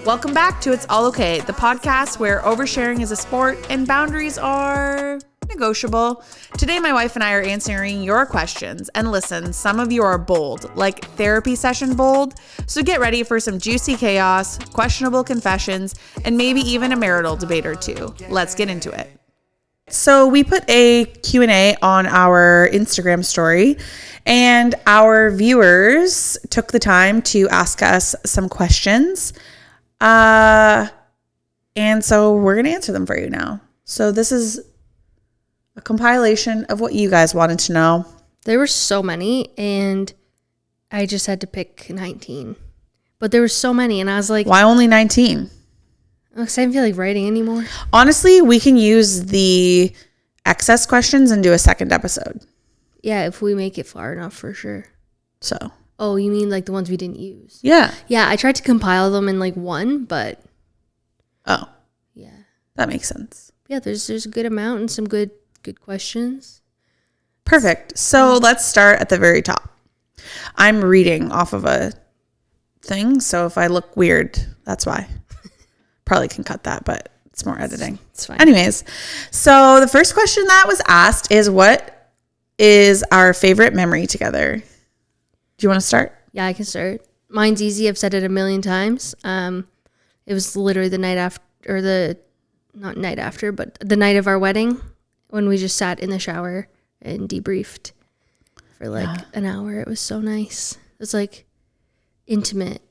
Welcome back to It's All Okay, the podcast where oversharing is a sport and boundaries are negotiable. Today, my wife and I are answering your questions. And listen, some of you are bold, like therapy session bold. So get ready for some juicy chaos, questionable confessions, and maybe even a marital debate or two. Let's get into it. So we put a Q&A on our Instagram story, and our viewers took the time to ask us some questions. And so we're going to answer them for you now. So this is a compilation of what you guys wanted to know. There were so many, and I just had to pick 19. But there were so many, and I was like, why only 19? Because I didn't feel like writing anymore. Honestly, we can use the excess questions and do a second episode. Yeah, if we make it far enough, for sure. So. Oh, you mean like the ones we didn't use? Yeah. Yeah, I tried to compile them in like one, but. Oh. Yeah. That makes sense. Yeah, there's a good amount and some good questions. Perfect. So let's start at the very top. I'm reading off of a thing, so if I look weird, that's why. Probably can cut that, but it's more editing. It's fine. Anyways, so the first question that was asked is, what is our favorite memory together? Do you want to start? Yeah, I can start. Mine's easy. I've said it a million times. It was literally the night after, or not night after, but the night of our wedding, when we just sat in the shower and debriefed for like an hour. It was so nice. It was like intimate,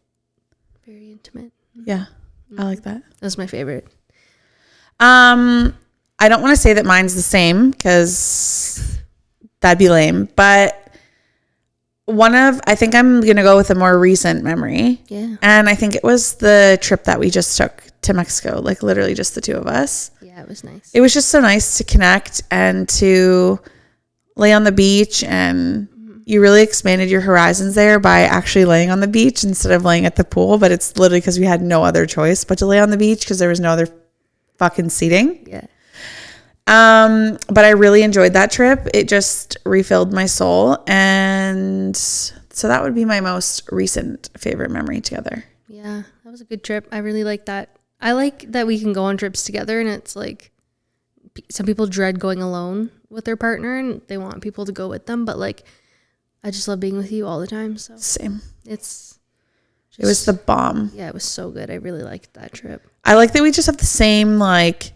very intimate. Yeah. I like that. That was my favorite. I don't want to say that mine's the same because that'd be lame, but I think I'm going to go with a more recent memory. Yeah. And I think it was the trip that we just took to Mexico, like literally just the two of us. Yeah, it was nice. It was just so nice to connect and to lay on the beach, and you really expanded your horizons there by actually laying on the beach instead of laying at the pool. But it's literally because we had no other choice but to lay on the beach because there was no other fucking seating. Yeah. But I really enjoyed that trip. It just refilled my soul. And so that would be my most recent favorite memory together. Yeah, that was a good trip. I really like that. I like that we can go on trips together, and it's like some people dread going alone with their partner and they want people to go with them. But like, I just love being with you all the time. So same. It was the bomb. Yeah, it was so good. I really liked that trip. I like that we just have the same like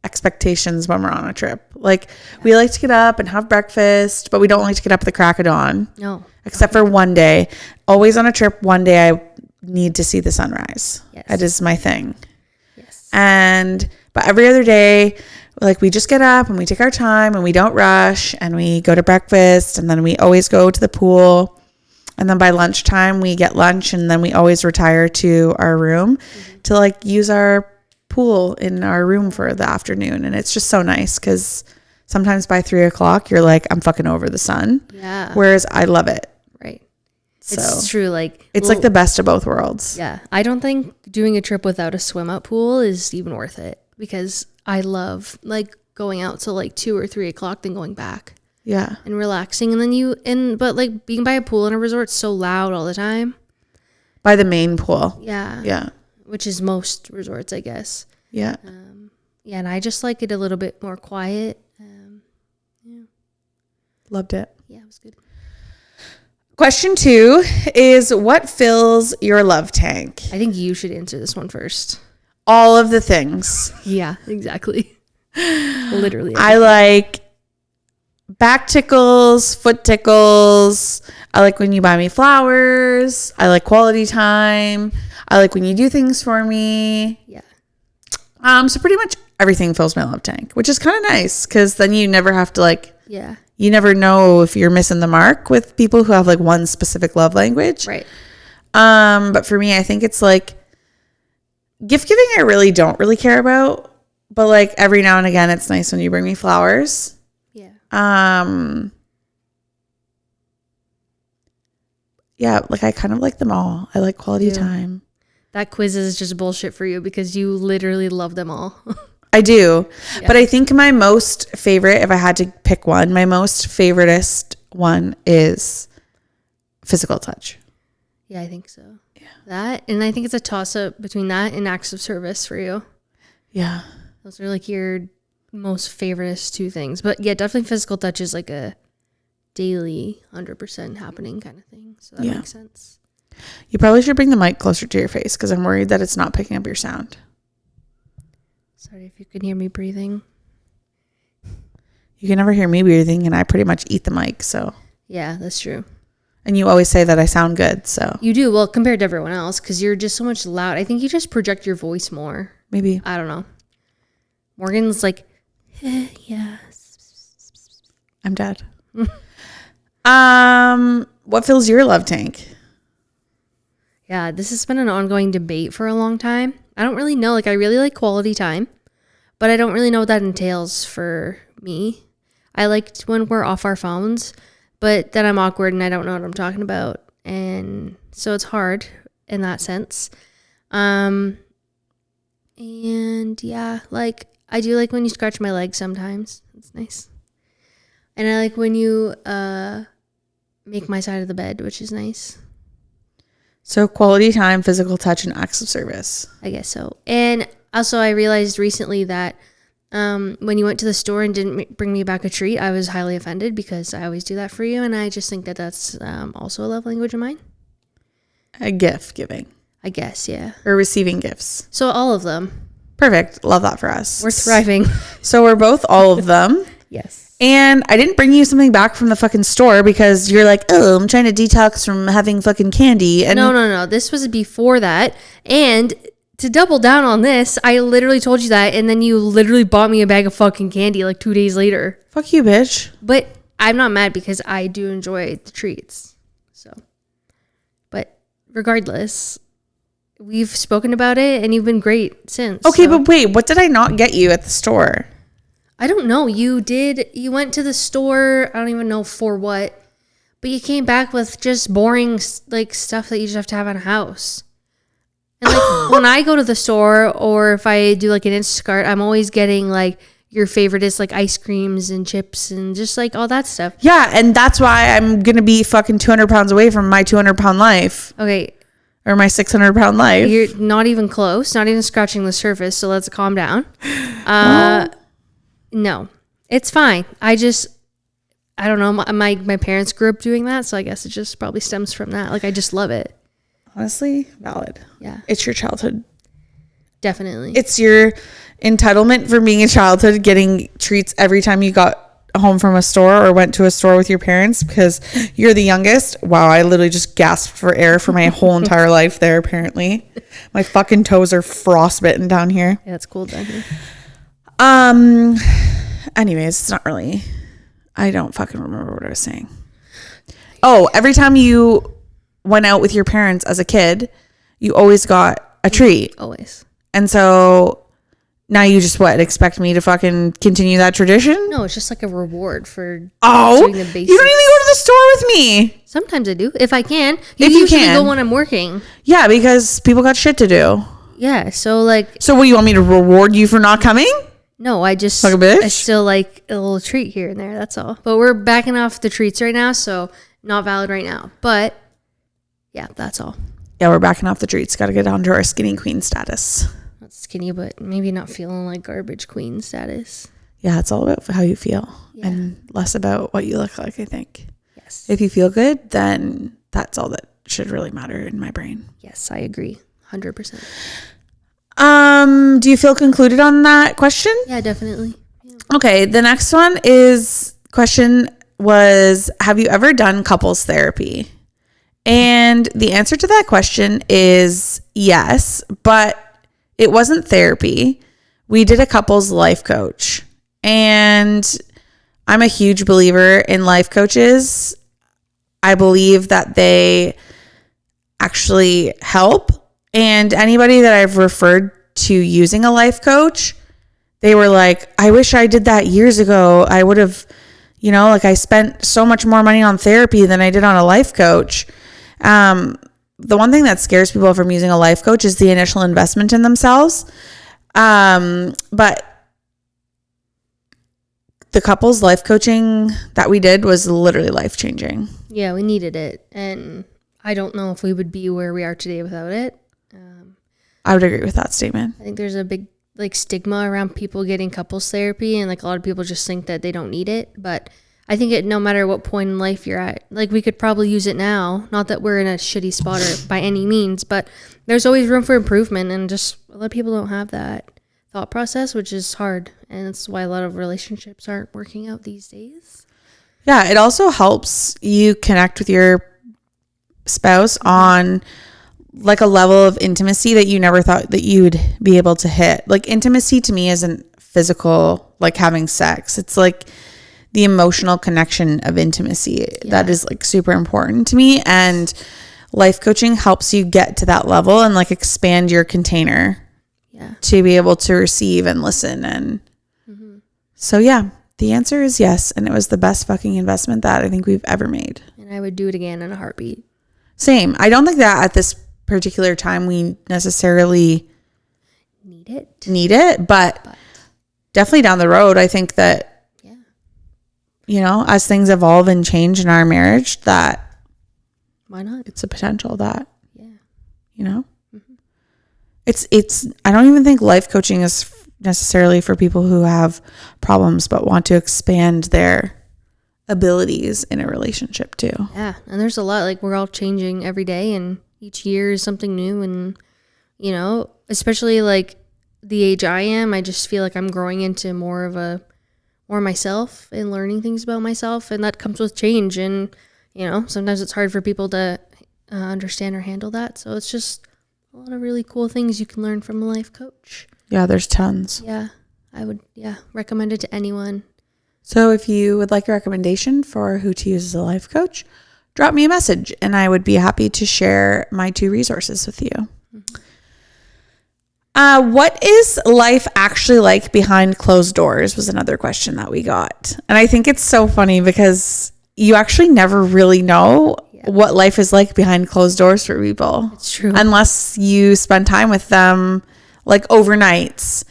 expectations when we're on a trip. Like we like to get up and have breakfast, but we don't like to get up at the crack of dawn. No. Except for one day. Always on a trip, one day I need to see the sunrise. Yes. That is my thing. Yes. But every other day, like we just get up and we take our time and we don't rush and we go to breakfast, and then we always go to the pool, and then by lunchtime we get lunch, and then we always retire to our room to like use our pool in our room for the afternoon. And it's just so nice because sometimes by 3:00 you're like, I'm fucking over the sun. Yeah. Whereas I love it. Right. So it's true. Like it's like the best of both worlds. Yeah. I don't think doing a trip without a swim up pool is even worth it, because I love like going out till like 2 or 3 o'clock, then going back. Yeah. And relaxing. And then but like being by a pool in a resort is so loud all the time. By the main pool. Yeah. Yeah. Which is most resorts, I guess. Yeah. Yeah. And I just like it a little bit more quiet. Yeah. Loved it. Yeah, it was good. Question 2 is, what fills your love tank? I think you should answer this one first. All of the things. Yeah, exactly. Literally. I like back tickles, foot tickles. I like when you buy me flowers. I like quality time. I like when you do things for me. Yeah. So pretty much everything fills my love tank, which is kind of nice because then you never have to like, yeah, you never know if you're missing the mark with people who have like one specific love language. Right. But for me, I think it's like gift giving I really don't really care about, but like every now and again it's nice when you bring me flowers. Yeah. Yeah, like I kind of like them all. I like quality time. That quiz is just bullshit for you because you literally love them all. I do. Yeah. But I think my most favorite, if I had to pick one, my most favoritist one is physical touch. Yeah, I think so. Yeah. That, and I think it's a toss-up between that and acts of service for you. Yeah. Those are like your most favorite two things. But yeah, definitely physical touch is like a daily 100% happening kind of thing. So that makes sense. You probably should bring the mic closer to your face because I'm worried that it's not picking up your sound. Sorry if you can hear me breathing. You can never hear me breathing, and I pretty much eat the mic, so. Yeah, that's true. And you always say that I sound good, so. You do, well, compared to everyone else, because you're just so much loud. I think you just project your voice more. Maybe. I don't know. Morgan's like, yeah. I'm dead. What fills your love tank? Yeah, this has been an ongoing debate for a long time. I don't really know. Like, I really like quality time, but I don't really know what that entails for me. I like when we're off our phones, but then I'm awkward and I don't know what I'm talking about. And so it's hard in that sense. And yeah, like I do like when you scratch my leg sometimes. It's nice. And I like when you make my side of the bed, which is nice. So quality time, physical touch, and acts of service. I guess so. And also I realized recently that when you went to the store and didn't bring me back a treat, I was highly offended because I always do that for you. And I just think that that's also a love language of mine. A gift giving. I guess, yeah. Or receiving gifts. So all of them. Perfect. Love that for us. We're thriving. So we're both all of them. Yes. And I didn't bring you something back from the fucking store because you're like, oh, I'm trying to detox from having fucking candy. And No. This was before that. And to double down on this, I literally told you that. And then you literally bought me a bag of fucking candy like 2 days later. Fuck you, bitch. But I'm not mad because I do enjoy the treats. So, but regardless, we've spoken about it and you've been great since. Okay, but wait, what did I not get you at the store? I don't know. You went to the store. I don't even know for what, but you came back with just boring like stuff that you just have to have in a house. And like when I go to the store or if I do like an Instacart, I'm always getting like your favorite is like ice creams and chips and just like all that stuff. Yeah, and that's why I'm going to be fucking 200 pounds away from my 200-pound life. Okay. Or my 600-pound life. You're not even close, not even scratching the surface, so let's calm down. No, it's fine. I don't know. My parents grew up doing that, so I guess it just probably stems from that. Like, I just love it. Honestly, valid. Yeah. It's your childhood. Definitely. It's your entitlement for being a childhood, getting treats every time you got home from a store or went to a store with your parents because you're the youngest. Wow, I literally just gasped for air for my whole entire life there, apparently. My fucking toes are frostbitten down here. Yeah, it's cold down here. Anyways, it's not really, I don't fucking remember what I was saying. Oh, every time you went out with your parents as a kid, you always got a treat. Always. And so now you just expect me to fucking continue that tradition? No, it's just like a reward for doing the basics. You don't even go to the store with me. Sometimes I do, if I can. You usually can. go when I'm working. Yeah, because people got shit to do. Yeah, so like. So what, you want me to reward you for not coming? No, I just, like a bitch? I still like a little treat here and there. That's all. But we're backing off the treats right now, so not valid right now. But yeah, that's all. Yeah, we're backing off the treats. Got to get onto our skinny queen status. Not skinny, but maybe not feeling like garbage queen status. Yeah, it's all about how you feel and less about what you look like, I think. Yes. If you feel good, then that's all that should really matter in my brain. Yes, I agree. 100%. Do you feel concluded on that question? Yeah, definitely. Yeah. Okay, the next question was, have you ever done couples therapy? And the answer to that question is yes, but it wasn't therapy. We did a couples life coach. And I'm a huge believer in life coaches. I believe that they actually help. And anybody that I've referred to using a life coach, they were like, I wish I did that years ago. I would have, I spent so much more money on therapy than I did on a life coach. The one thing that scares people from using a life coach is the initial investment in themselves. But the couples life coaching that we did was literally life-changing. Yeah, we needed it. And I don't know if we would be where we are today without it. I would agree with that statement. I think there's a big like stigma around people getting couples therapy, and like a lot of people just think that they don't need it. But I think no matter what point in life you're at, like we could probably use it now. Not that we're in a shitty spot or by any means, but there's always room for improvement, and just a lot of people don't have that thought process, which is hard, and that's why a lot of relationships aren't working out these days. Yeah, it also helps you connect with your spouse on like a level of intimacy that you never thought that you would be able to hit. Like intimacy to me isn't physical, like having sex. It's like the emotional connection of intimacy that is like super important to me. And life coaching helps you get to that level and like expand your container to be able to receive and listen. And so, yeah, the answer is yes. And it was the best fucking investment that I think we've ever made. And I would do it again in a heartbeat. Same. I don't think that at this particular time we necessarily need it, but definitely down the road, I think that, you know, as things evolve and change in our marriage, that why not? It's a potential that, you know, it's, I don't even think life coaching is necessarily for people who have problems, but want to expand their abilities in a relationship too. Yeah. And there's a lot, like we're all changing every day, and each year is something new. And, you know, especially like the age I am, I just feel like I'm growing into more myself and learning things about myself. And that comes with change. And, you know, sometimes it's hard for people to understand or handle that. So it's just a lot of really cool things you can learn from a life coach. Yeah, there's tons. Yeah, I would, recommend it to anyone. So if you would like a recommendation for who to use as a life coach, drop me a message and I would be happy to share my 2 resources with you. What is life actually like behind closed doors was another question that we got. And I think it's so funny because you actually never really know what life is like behind closed doors for people. It's true. Unless you spend time with them like overnights,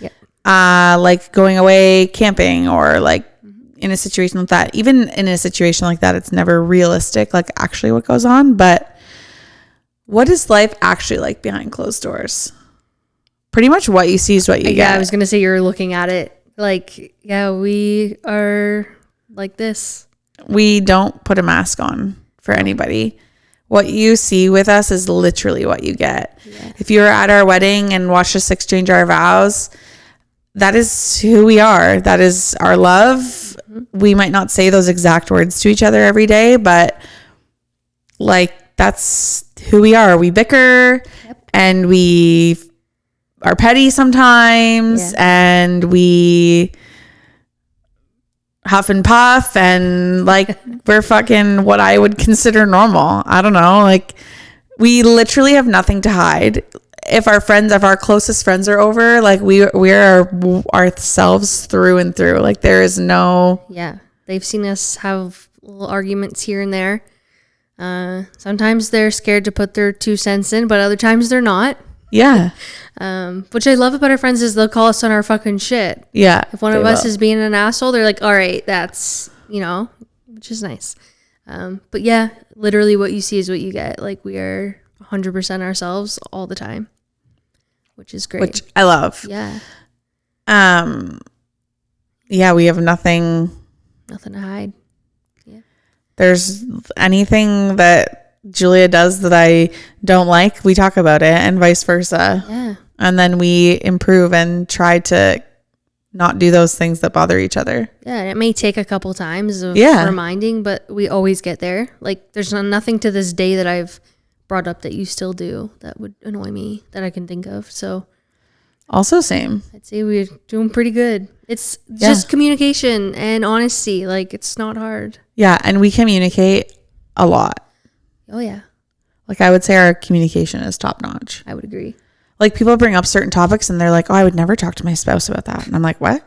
like going away camping or like in a situation like that. Even in a situation like that, it's never realistic, like actually what goes on. But what is life actually like behind closed doors? Pretty much what you see is what you get. Yeah, I was going to say you're looking at it like, we are like this. We don't put a mask on for anybody. What you see with us is literally what you get. Yeah. If you were at our wedding and watched us exchange our vows, that is who we are. That is our love. Mm-hmm. We might not say those exact words to each other every day, but like that's who we are. We bicker and we are petty sometimes and we huff and puff and like we're fucking what I would consider normal. I don't know. Like we literally have nothing to hide. If our closest friends are over, like we're ourselves through and through. Like there is no. Yeah. They've seen us have little arguments here and there. Sometimes they're scared to put their 2 cents in, but other times they're not. Yeah. Which I love about our friends is they'll call us on our fucking shit. Yeah. If one of us is being an asshole, they're like, all right, that's, which is nice. But yeah, literally what you see is what you get. Like we are 100% ourselves all the time, which is great. Which I love. Yeah. Yeah, we have nothing to hide. Yeah. There's anything that Julia does that I don't like, we talk about it and vice versa. Yeah. And then we improve and try to not do those things that bother each other. Yeah, it may take a couple times of reminding, but we always get there. Like there's nothing to this day that I've brought up that you still do that would annoy me that I can think of. So also same. I'd say we're doing pretty good. It's just communication and honesty. Like it's not hard. Yeah, and we communicate a lot. Oh yeah. Like I would say our communication is top notch. I would agree. Like people bring up certain topics and they're like, oh, I would never talk to my spouse about that. And I'm like, what?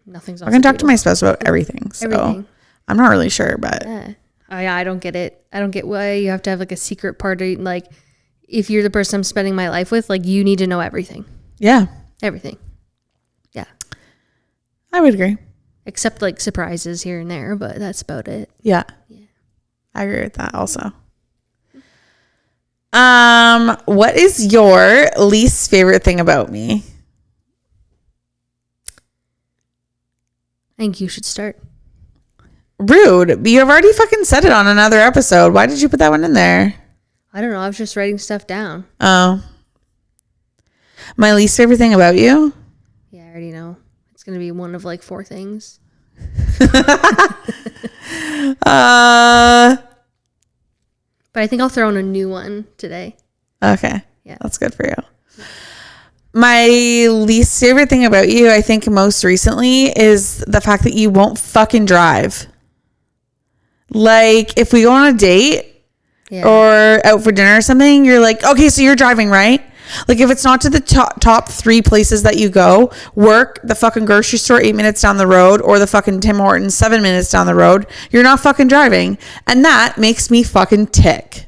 Nothing's I can talk to my spouse about everything. So everything. I'm not really sure, but. Yeah. I don't get it. I don't get why you have to have like a secret party. Like if you're the person I'm spending my life with, like you need to know everything. Yeah. Everything. Yeah. I would agree. Except like surprises here and there, but that's about it. Yeah. I agree with that also. What is your least favorite thing about me? I think you should start. Rude. You have already fucking said it on another episode. Why did you put that one in there? I don't know. I was just writing stuff down. Oh. My least favorite thing about you? Yeah, I already know. It's going to be one of like 4 things. But I think I'll throw in a new one today. Okay. Yeah. That's good for you. My least favorite thing about you, I think most recently, is the fact that you won't fucking drive. Like, if we go on a date or out for dinner or something, you're like, okay, so you're driving, right? Like, if it's not to the top 3 places that you go, work, the fucking grocery store 8 minutes down the road, or the fucking Tim Hortons 7 minutes down the road, you're not fucking driving. And that makes me fucking tick.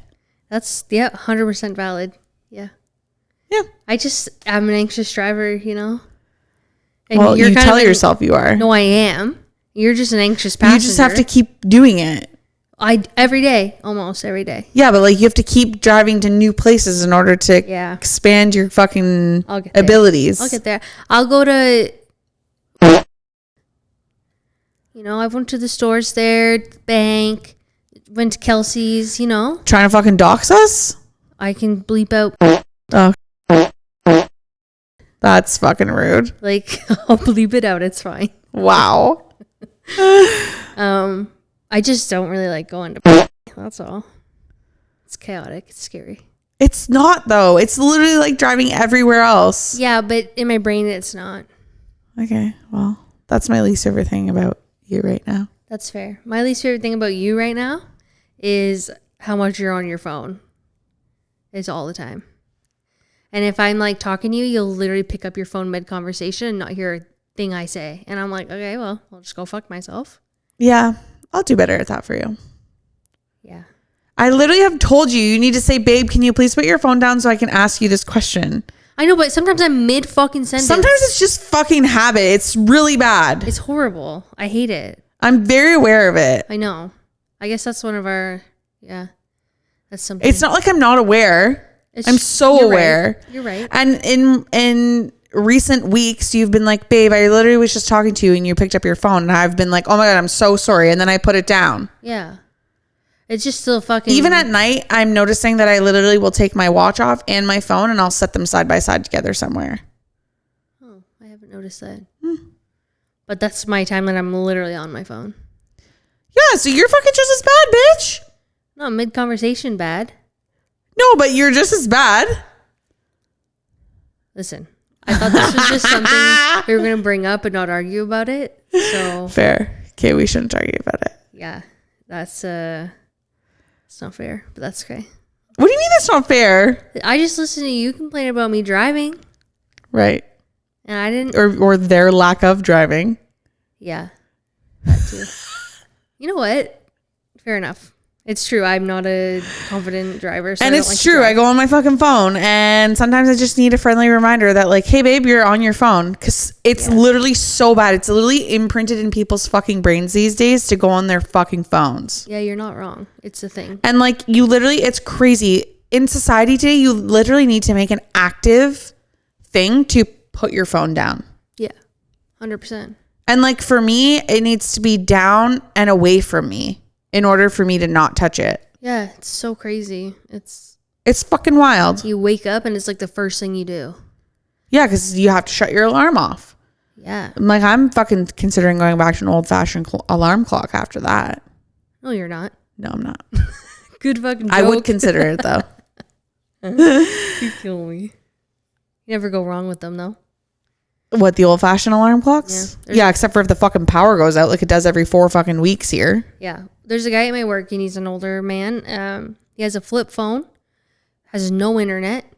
That's, 100% valid. Yeah. Yeah. I'm an anxious driver, you know? And well, you tell yourself you are. No, I am. You're just an anxious passenger. You just have to keep doing it. Every day, almost every day. Yeah, but like you have to keep driving to new places in order to expand your fucking abilities. I'll get there. I'll go to, I went to the stores there, the bank, went to Kelsey's, Trying to fucking dox us? I can bleep out. Oh. That's fucking rude. Like, I'll bleep it out. It's fine. Wow. I just don't really like going to. That's all. It's chaotic. It's scary. It's not, though. It's literally like driving everywhere else. Yeah, but in my brain, it's not. Okay. Well, that's my least favorite thing about you right now. That's fair. My least favorite thing about you right now is how much you're on your phone. It's all the time. And if I'm like talking to you, you'll literally pick up your phone mid-conversation and not hear a thing I say. And I'm like, okay, well, I'll just go fuck myself. Yeah, I'll do better at that for you. Yeah. I literally have told you need to say, babe, can you please put your phone down so I can ask you this question? I know, but sometimes I'm mid-fucking sentence. Sometimes it's just fucking habit. It's really bad. It's horrible. I hate it. I'm very aware of it. I know. I guess that's one of our, that's something. It's not like I'm not aware. I'm so aware. Right. You're right. And in recent weeks, you've been like, babe, I literally was just talking to you and you picked up your phone. And I've been like, oh my God, I'm so sorry. And then I put it down. Yeah. It's just still fucking. Even at night, I'm noticing that I literally will take my watch off and my phone and I'll set them side by side together somewhere. Oh, I haven't noticed that. But that's my time that I'm literally on my phone. Yeah, so you're fucking just as bad, bitch. No, mid-conversation bad. No, but you're just as bad. Listen, I thought this was just something we were going to bring up and not argue about it. So fair. Okay, we shouldn't argue about it. Yeah, that's it's not fair, but that's okay. What do you mean that's not fair? I just listened to you complain about me driving. Right. And I didn't. Or their lack of driving. Yeah. That too. You know what? Fair enough. It's true. I'm not a confident driver. So and it's true. I go on my fucking phone and sometimes I just need a friendly reminder that like, hey babe, you're on your phone. Cause it's literally so bad. It's literally imprinted in people's fucking brains these days to go on their fucking phones. Yeah, you're not wrong. It's a thing. And like you literally, it's crazy. In society today, you literally need to make an active thing to put your phone down. Yeah. 100%. And like for me, it needs to be down and away from me in order for me to not touch it. Yeah, it's so crazy. It's fucking wild. You wake up and it's like the first thing you do. Yeah, because you have to shut your alarm off. Yeah. I'm fucking considering going back to an old-fashioned alarm clock after that. No, you're not. No, I'm not. Good fucking joke. I would consider it though. You kill me. You never go wrong with them though. What, the old-fashioned alarm clocks? Yeah, except for if the fucking power goes out like it does every 4 fucking weeks here. Yeah. There's a guy at my work and he's an older man. He has a flip phone, has no internet,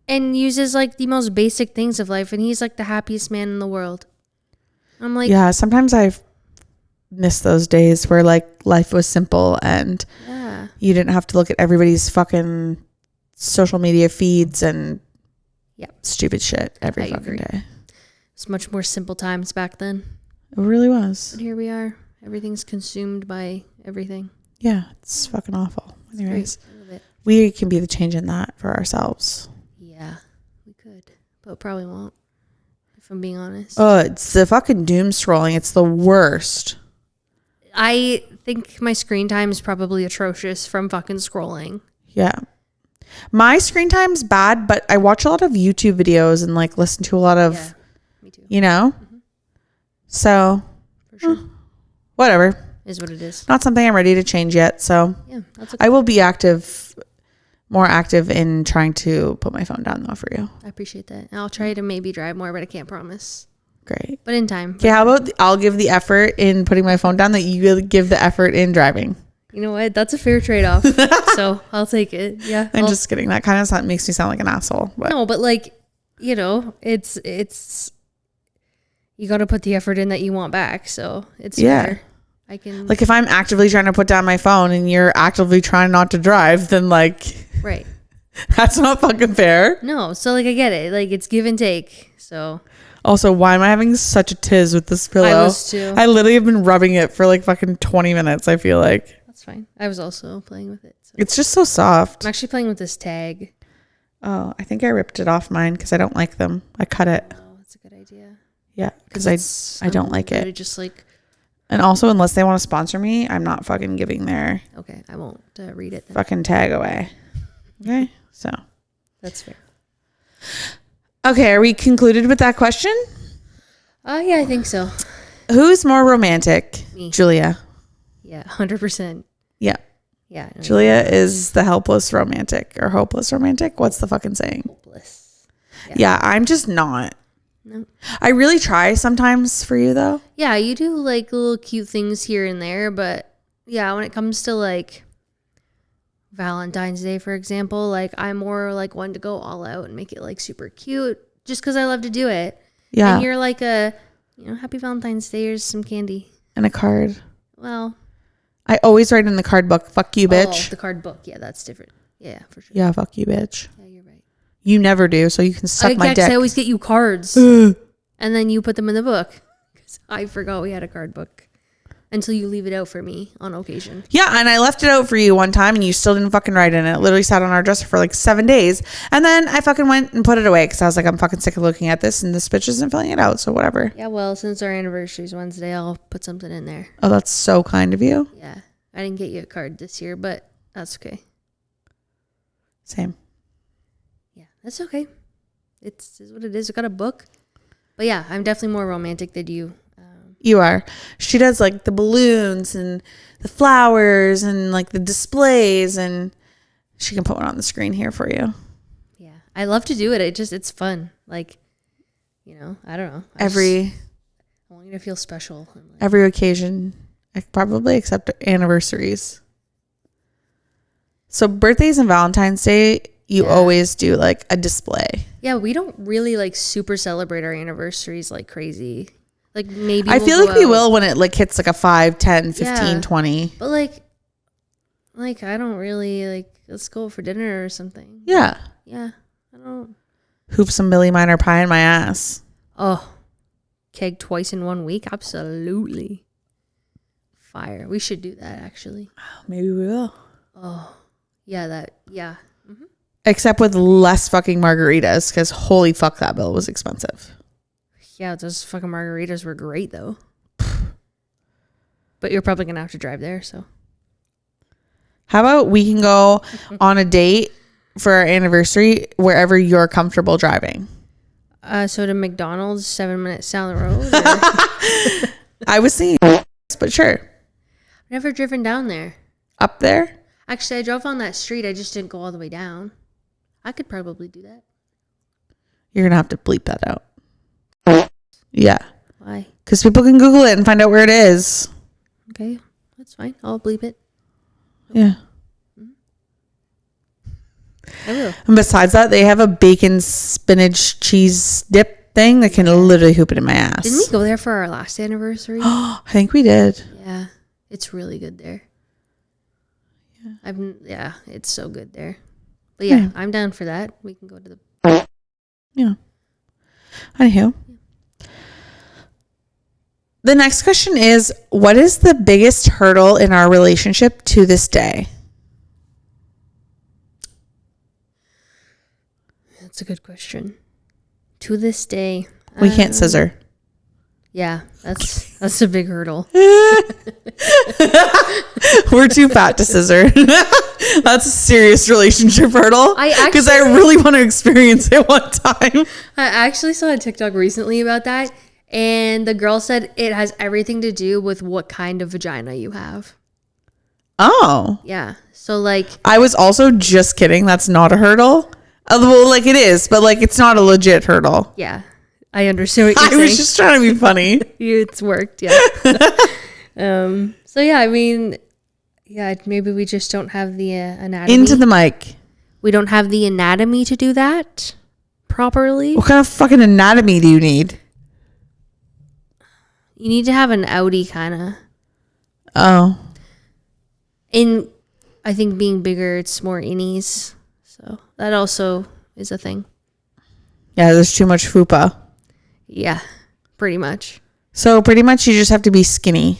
and uses like the most basic things of life. And he's like the happiest man in the world. I'm like, yeah, sometimes I've missed those days where like life was simple and you didn't have to look at everybody's fucking social media feeds and stupid shit every fucking day. It's much more simple times back then. It really was. But here we are. Everything's consumed by everything. Yeah, it's fucking awful. Anyways, We can be the change in that for ourselves. Yeah, we could, but probably won't, if I'm being honest. Oh, it's the fucking doom scrolling. It's the worst. I think my screen time is probably atrocious from fucking scrolling. Yeah. My screen time's bad, but I watch a lot of YouTube videos and like listen to a lot of, me too. you know? So, For sure. Whatever. Is what it is. Not something I'm ready to change yet. So, Yeah, that's okay. I will be more active in trying to put my phone down though for you. I appreciate that. I'll try to maybe drive more, but I can't promise. Great. But in time. Okay, how about I'll give the effort in putting my phone down that you give the effort in driving. You know what? That's a fair trade-off. So I'll take it. Yeah. I'm just kidding. That kind of makes me sound like an asshole. But. No, but like, you know, it's you got to put the effort in that you want back. So it's fair. I can like if I'm actively trying to put down my phone and you're actively trying not to drive, then like right. That's not fucking fair. No, so like I get it. Like it's give and take. So also, why am I having such a tiz with this pillow? I was too. I literally have been rubbing it for like fucking 20 minutes, I feel like. That's fine. I was also playing with it. So. It's just so soft. I'm actually playing with this tag. Oh, I think I ripped it off mine because I don't like them. I cut it. Oh, that's a good idea. Yeah, because I don't like it. Just like. And also, unless they want to sponsor me, I'm not fucking giving their Okay, I won't read it then. fucking tag away. Okay, so. That's fair. Okay, are we concluded with that question? Yeah, I think so. Who's more romantic? Me. Julia. Yeah, 100%. Yeah. Yeah. No, Julia is the helpless romantic or hopeless romantic. What's the fucking saying? hopeless. Yeah, I'm just not. No. I really try sometimes for you though. Yeah, you do like little cute things here and there, but yeah, when it comes to like Valentine's Day, for example, like I'm more like one to go all out and make it like super cute just because I love to do it. Yeah. And you're like happy Valentine's Day, here's some candy. And a card. Well, I always write in the card book, fuck you, bitch. Oh, the card book. Yeah, that's different. Yeah, for sure. Yeah, fuck you, bitch. Yeah, you're right. You never do, so you can suck my dick. I always get you cards. And then you put them in the book. 'Cause I forgot we had a card book. Until you leave it out for me on occasion. Yeah, and I left it out for you one time and you still didn't fucking write in it. It literally sat on our dresser for like 7 days. And then I fucking went and put it away because I was like, I'm fucking sick of looking at this and this bitch isn't filling it out, so whatever. Yeah, well, since our anniversary's Wednesday, I'll put something in there. Oh, that's so kind of you. Yeah. I didn't get you a card this year, but that's okay. Same. Yeah, that's okay. It's what it is. I got a book. But yeah, I'm definitely more romantic than you. You are. She does like the balloons and the flowers and like the displays, and she can put one on the screen here for you. Yeah, I love to do it. It's fun. Like, I don't know. I want you to feel special. Every occasion, probably except anniversaries. So birthdays and Valentine's Day, you always do like a display. Yeah, we don't really like super celebrate our anniversaries like crazy. Like maybe I feel like we will when it like hits like a 5, 10, 15, 20. But like I don't really like, let's go for dinner or something. Yeah. Yeah. I don't. Hoop some Billy Miner pie in my ass. Oh, keg twice in 1 week? Absolutely. Fire. We should do that actually. Maybe we will. Oh, yeah, yeah. Mm-hmm. Except with less fucking margaritas because holy fuck, that bill was expensive. Yeah, those fucking margaritas were great though. But you're probably gonna have to drive there, so. How about we can go on a date for our anniversary wherever you're comfortable driving? So to McDonald's, 7 minutes down the road. I was thinking, but sure. I've never driven down there. Up there? Actually, I drove on that street. I just didn't go all the way down. I could probably do that. You're gonna have to bleep that out. Yeah. Why? Because people can Google it and find out where it is. Okay, that's fine. I'll bleep it. Yeah. I will. And besides that, they have a bacon spinach cheese dip thing that can literally hoop it in my ass. Didn't we go there for our last anniversary? I think we did. Yeah, it's really good there. Yeah, it's so good there. But yeah, I'm down for that. We can go to the. Yeah. Anywho. The next question is, what is the biggest hurdle in our relationship to this day? That's a good question. To this day, We can't scissor. Yeah, that's a big hurdle. We're too fat to scissor. That's a serious relationship hurdle. Because I really want to experience it one time. I actually saw a TikTok recently about that, and the girl said it has everything to do with what kind of vagina you have. Oh. Yeah. So like, I was also just kidding. That's not a hurdle. Well, like it is, but like it's not a legit hurdle. yeah, I understand what you're saying. I was just trying to be funny. It's worked, yeah. So yeah, I mean, yeah, maybe we just don't have the anatomy. Into the mic. We don't have the anatomy to do that properly. What kind of fucking anatomy do you need? You need to have an outie kind of. Oh. In, I think being bigger, it's more innies. So that also is a thing. Yeah, there's too much fupa. Yeah, pretty much. So pretty much you just have to be skinny.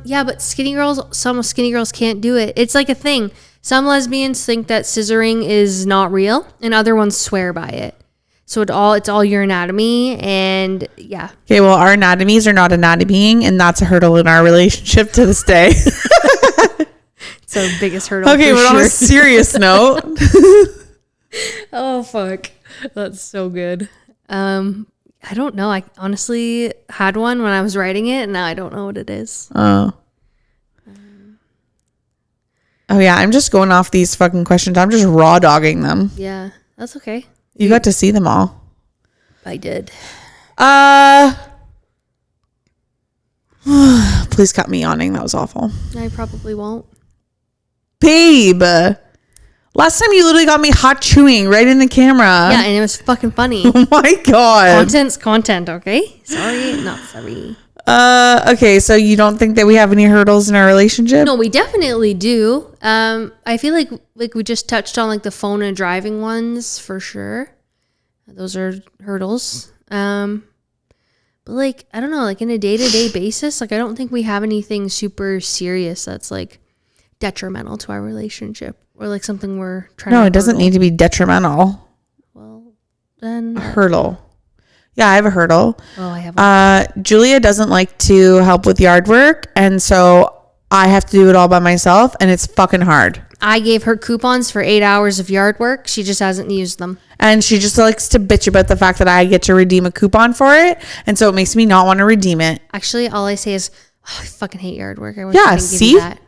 Yeah, but some skinny girls can't do it. It's like a thing. Some lesbians think that scissoring is not real, and other ones swear by it. So it's all your anatomy, and yeah. Okay, well, our anatomies are not anatomying, and that's a hurdle in our relationship to this day. It's our biggest hurdle. Okay, but on a serious note. Oh, fuck. That's so good. I don't know. I honestly had one when I was writing it, and now I don't know what it is. Oh. Oh, yeah. I'm just going off these fucking questions. I'm just raw dogging them. Yeah, that's okay. You got to see them all. I did. Please cut me yawning. That was awful. I probably won't. Babe. Last time you literally got me hot chewing right in the camera. Yeah, and it was fucking funny. Oh my God. Content's content, okay? Sorry, not sorry. Okay, so you don't think that we have any hurdles in our relationship? No, we definitely do. I feel like we just touched on like the phone and driving ones for sure. Those are hurdles. But like, I don't know, like in a day-to-day basis, like I don't think we have anything super serious that's like detrimental to our relationship or like something we're trying to No, it doesn't need to be detrimental. Well, then A hurdle. Yeah, I have a hurdle. Oh, I have Julia doesn't like to help with yard work, and so I have to do it all by myself, and it's fucking hard. I gave her coupons for 8 hours of yard work. She just hasn't used them. And she just likes to bitch about the fact that I get to redeem a coupon for it, and so it makes me not want to redeem it. Actually, all I say is, oh, I fucking hate yard work. I wish Yeah, I didn't give you that.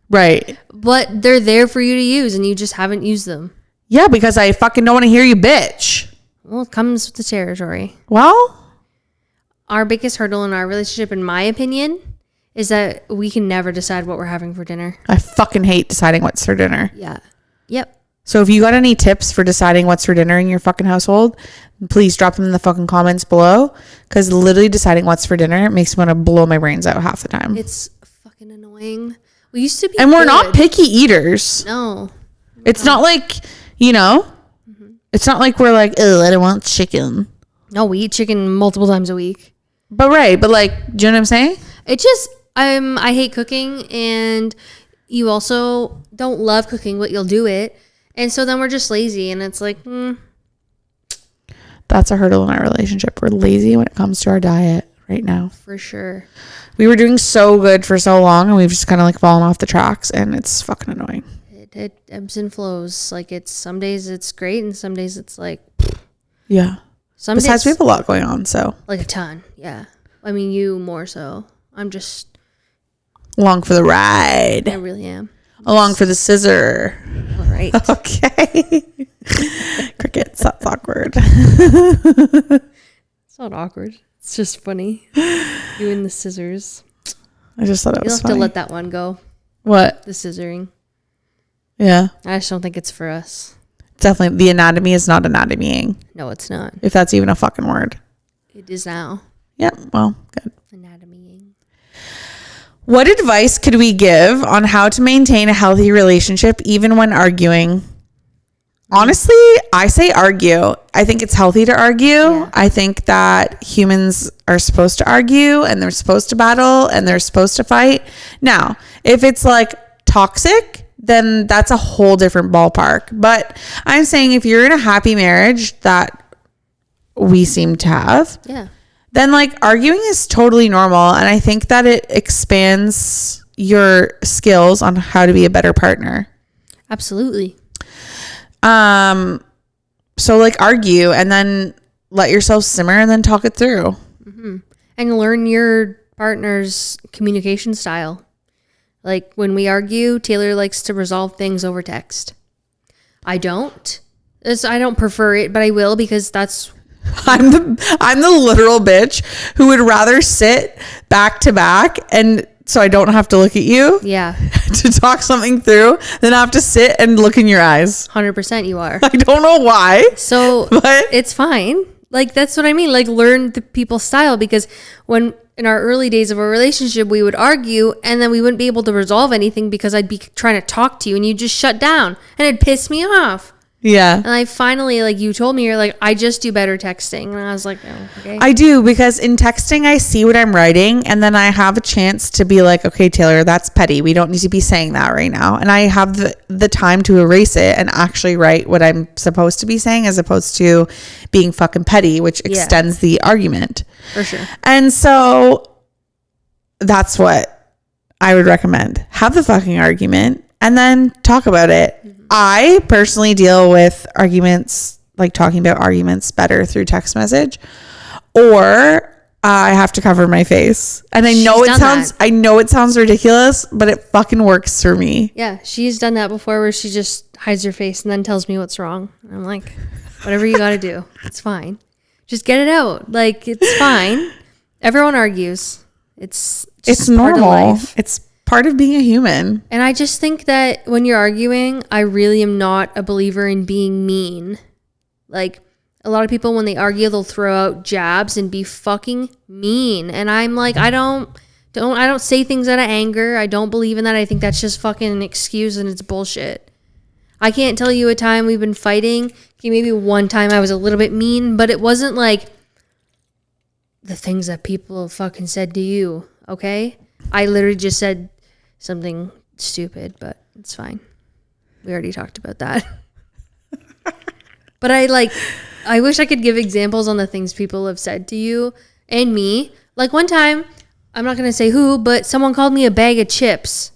Right. But they're there for you to use, and you just haven't used them. Yeah, because I fucking don't want to hear you bitch. Well, it comes with the territory. Well, Our biggest hurdle in our relationship, in my opinion, is that we can never decide what we're having for dinner. I fucking hate deciding what's for dinner. Yeah. Yep. So if you got any tips for deciding what's for dinner in your fucking household, please drop them in the fucking comments below. Because literally deciding what's for dinner makes me want to blow my brains out half the time. It's fucking annoying. We used to be And we're good. not picky eaters. No. It's not like, you know, it's not like we're like, oh, I don't want chicken. No, we eat chicken multiple times a week. But right, but like, do you know what I'm saying? It just, I hate cooking, and you also don't love cooking, but you'll do it. And so then we're just lazy, and it's like, That's a hurdle in our relationship. We're lazy when it comes to our diet right now. for sure. We were doing so good for so long, and we've just kind of like fallen off the tracks, and it's fucking annoying. It ebbs and flows. Like some days it's great, and some days it's like, Yeah. some Besides, days we have a lot going on, so. like a ton. Yeah. I mean, you more so. I'm just, Along for the ride. I really am. Along for the scissor. All right. Okay. Crickets, that's awkward. It's not awkward. It's just funny. You and the scissors. I just thought it You'll was have funny. to let that one go. What? The scissoring. Yeah. I just don't think it's for us. Definitely. The anatomy is not anatomying. No, it's not. If that's even a fucking word. It is now. Yep. Well, good. Anatomying. What advice could we give on how to maintain a healthy relationship even when arguing? Honestly, I say argue. I think it's healthy to argue. Yeah. I think that humans are supposed to argue, and they're supposed to battle, and they're supposed to fight. Now, if it's like toxic, then that's a whole different ballpark. But I'm saying if you're in a happy marriage that we seem to have, then like arguing is totally normal. And I think that it expands your skills on how to be a better partner. Absolutely. So like argue and then let yourself simmer and then talk it through. And learn your partner's communication style. Like when we argue, Taylor likes to resolve things over text. I don't. I don't prefer it, but I will because that's... I'm the literal bitch who would rather sit back to back and so I don't have to look at you. Yeah. To talk something through than have to sit and look in your eyes. 100% you are. I don't know why. So but it's fine. Like that's what I mean. Like learn the people's style because when in our early days of our relationship, we would argue and then we wouldn't be able to resolve anything because I'd be trying to talk to you and you just shut down and it'd piss me off. Yeah. And I finally, like you told me, you're like, I just do better texting. And I was like, oh, okay. I do because in texting, I see what I'm writing and then I have a chance to be like, okay, Taylor, that's petty. We don't need to be saying that right now. And I have the time to erase it and actually write what I'm supposed to be saying as opposed to being fucking petty, which extends the argument. For sure. And so that's what I would recommend. Have the fucking argument and then talk about it. I personally deal with arguments, like talking about arguments better through text message, or I have to cover my face. And I know it sounds ridiculous, but it fucking works for me. Yeah, she's done that before where she just hides her face and then tells me what's wrong. And I'm like, whatever you got to do, it's fine. Just get it out. Like, it's fine. Everyone argues. It's normal. It's part of being a human. And I just think that when you're arguing, I really am not a believer in being mean. Like a lot of people, when they argue, they'll throw out jabs and be fucking mean. And I'm like, I don't say things out of anger. I don't believe in that. I think that's just fucking an excuse and it's bullshit. I can't tell you a time we've been fighting. Okay, maybe one time I was a little bit mean, but it wasn't like the things that people fucking said to you. Okay. I literally just said something stupid, but it's fine. We already talked about that. But I wish I could give examples on the things people have said to you and me. Like one time, I'm not going to say who, but someone called me a bag of chips.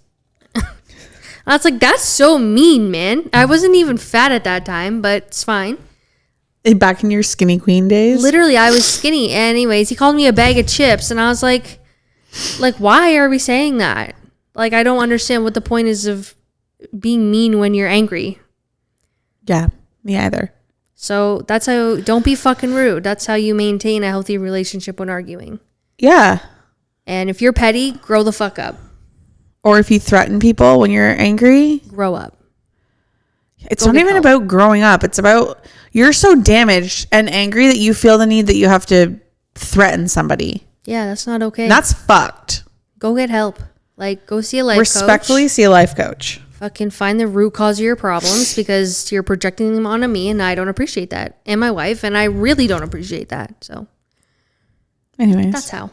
I was like, that's so mean, man. I wasn't even fat at that time, but it's fine. Back in your skinny queen days? Literally, I was skinny. Anyways, he called me a bag of chips, and I was like, why are we saying that? Like, I don't understand what the point is of being mean when you're angry. Yeah, me either. So that's how, don't be fucking rude. That's how you maintain a healthy relationship when arguing. Yeah. And if you're petty, grow the fuck up. Or if you threaten people when you're angry, grow up. It's not even about growing up. It's about you're so damaged and angry that you feel the need that you have to threaten somebody. Yeah, that's not okay. That's fucked. Go get help. Like, go see a life coach. Respectfully see a life coach. Fucking find the root cause of your problems because you're projecting them onto me and I don't appreciate that. And my wife, and I really don't appreciate that. So anyways. That's how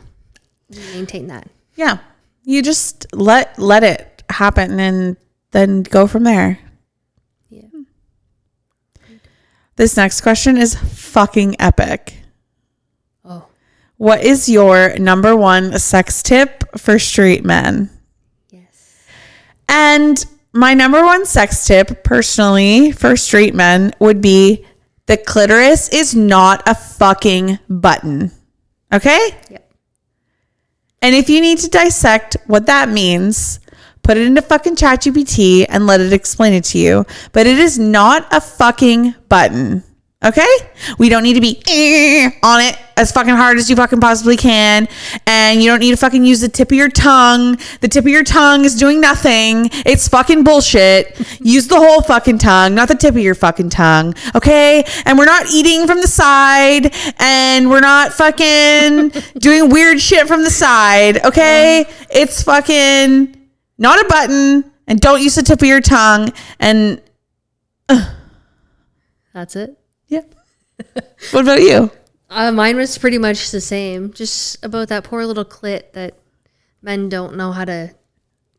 you maintain that. Yeah. You just let it happen and then go from there. Yeah. This next question is fucking epic. Oh. What is your number one sex tip for straight men? Yes. And my number one sex tip personally for straight men would be the clitoris is not a fucking button. Okay? Yep. And if you need to dissect what that means, put it into fucking ChatGPT and let it explain it to you. But it is not a fucking button. Okay? We don't need to be on it as fucking hard as you fucking possibly can. And you don't need to fucking use the tip of your tongue. The tip of your tongue is doing nothing. It's fucking bullshit. Use the whole fucking tongue, not the tip of your fucking tongue. Okay? And we're not eating from the side. And we're not fucking doing weird shit from the side. Okay? It's fucking not a button. And don't use the tip of your tongue. And that's it. Yeah. What about you? Mine was pretty much the same. Just about that poor little clit that men don't know how to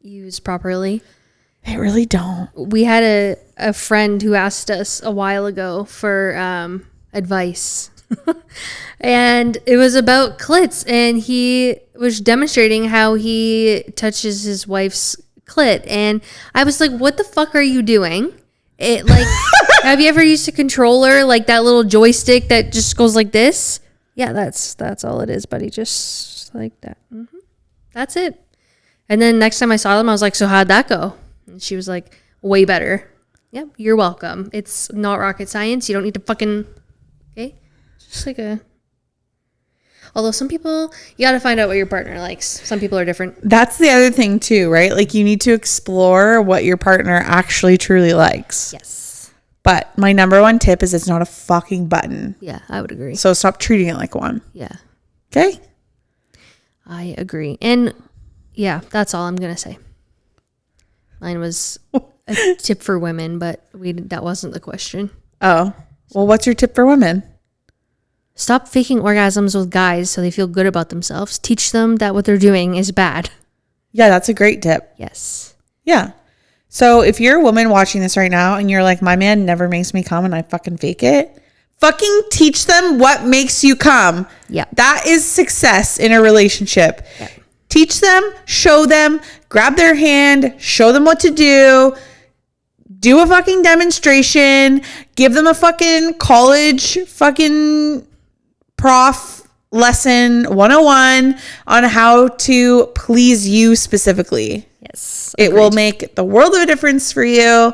use properly. They really don't. We had a friend who asked us a while ago for advice. And it was about clits. And he was demonstrating how he touches his wife's clit. And I was like, what the fuck are you doing? It like, have you ever used a controller, like that little joystick that just goes like this? Yeah, that's all it is, buddy. Just like that. Mm-hmm. That's it. And then next time I saw them, I was like, so how'd that go? And she was like, way better. Yep, you're welcome. It's not rocket science. You don't need to fucking, okay? Just like a, although some people, you got to find out what your partner likes. Some people are different. That's the other thing too, right? Like you need to explore what your partner actually truly likes. Yes. But my number one tip is it's not a fucking button. Yeah, I would agree. So stop treating it like one. Yeah. Okay? I agree. And yeah, that's all I'm going to say. Mine was a tip for women, but that wasn't the question. Oh. Well, what's your tip for women? Stop faking orgasms with guys so they feel good about themselves. Teach them that what they're doing is bad. Yeah, that's a great tip. Yes. Yeah. So if you're a woman watching this right now and you're like, my man never makes me come and I fucking fake it, fucking teach them what makes you come. Yeah. That is success in a relationship. Yeah. Teach them, show them, grab their hand, show them what to do a fucking demonstration, give them a fucking college fucking prof lesson 101 on how to please you specifically. Yes. It will make the world of a difference for you.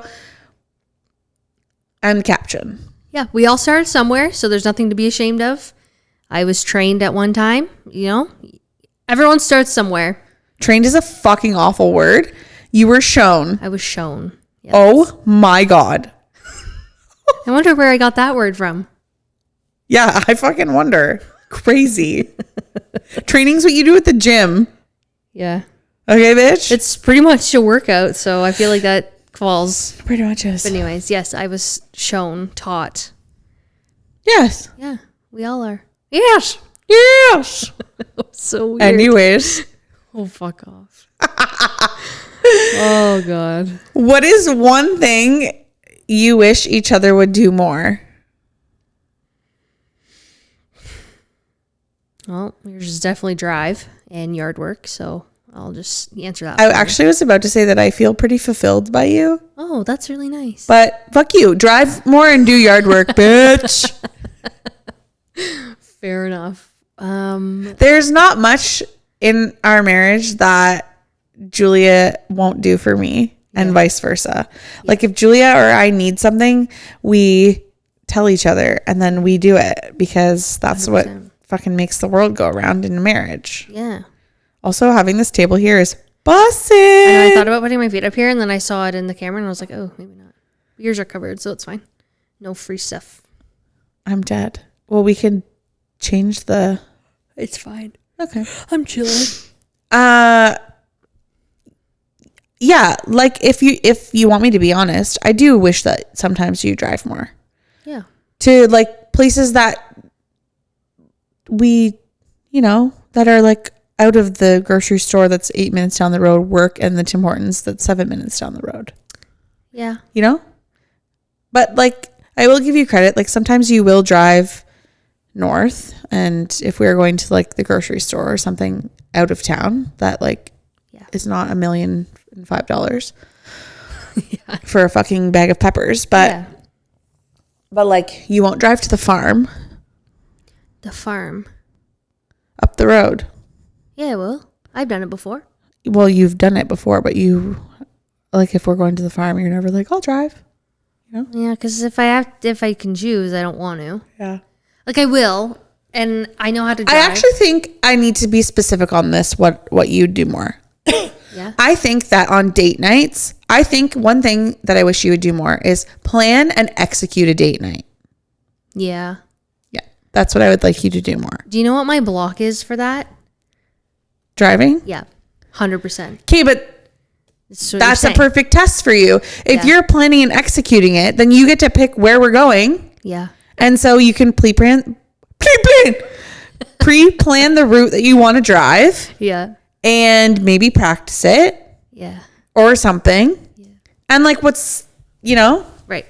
And caption. Yeah, we all started somewhere, so there's nothing to be ashamed of. I was trained at one time, Everyone starts somewhere. Trained is a fucking awful word. You were shown. I was shown. Yes. Oh my God. I wonder where I got that word from. Yeah, I fucking wonder. Crazy. Training's what you do at the gym. Yeah. Okay, bitch? It's pretty much a workout, so I feel like that falls. Pretty much is. But anyways, yes, I was shown, taught. Yes. Yeah, we all are. Yes. Yes. So weird. Anyways. Oh, fuck off. Oh, God. What is one thing you wish each other would do more? Well, yours is definitely drive and yard work, so I'll just answer that. I actually was about to say that I feel pretty fulfilled by you. Oh, that's really nice. But fuck you. Drive more and do yard work, bitch. Fair enough. There's not much in our marriage that Julia won't do for me and vice versa. Yeah. Like if Julia or I need something, we tell each other and then we do it because that's 100%. What fucking makes the world go around in a marriage. Yeah. Also, having this table here is bussin'. I thought about putting my feet up here and then I saw it in the camera and I was like, oh, maybe not. Yours are covered, so it's fine. No free stuff. I'm dead. Well, we can change the... It's fine. Okay. I'm chilling. Yeah, like if you want me to be honest, I do wish that sometimes you drive more. Yeah. To like places that we, that are like out of the grocery store that's 8 minutes down the road, work, and the Tim Hortons that's 7 minutes down the road. Yeah. But like I will give you credit, like sometimes you will drive north, and if we are going to like the grocery store or something out of town that like is not $1,005 for a fucking bag of peppers, but like you won't drive to the farm up the road. Yeah, well, I've done it before. Well, you've done it before, but you like if we're going to the farm, you're never like, I'll drive. Yeah, because if I can choose, I don't want to. Yeah. Like I will, and I know how to drive. I actually think I need to be specific on this, what you do more. Yeah. I think that on date nights, I think one thing that I wish you would do more is plan and execute a date night. Yeah. Yeah. That's what I would like you to do more. Do you know what my block is for that? Driving? Yeah. 100%. Okay, but that's a perfect test for you. If you're planning and executing it, then you get to pick where we're going. Yeah. And so you can pre-plan the route that you want to drive. Yeah. And maybe practice it. Yeah. Or something. Yeah. And like what's, Right.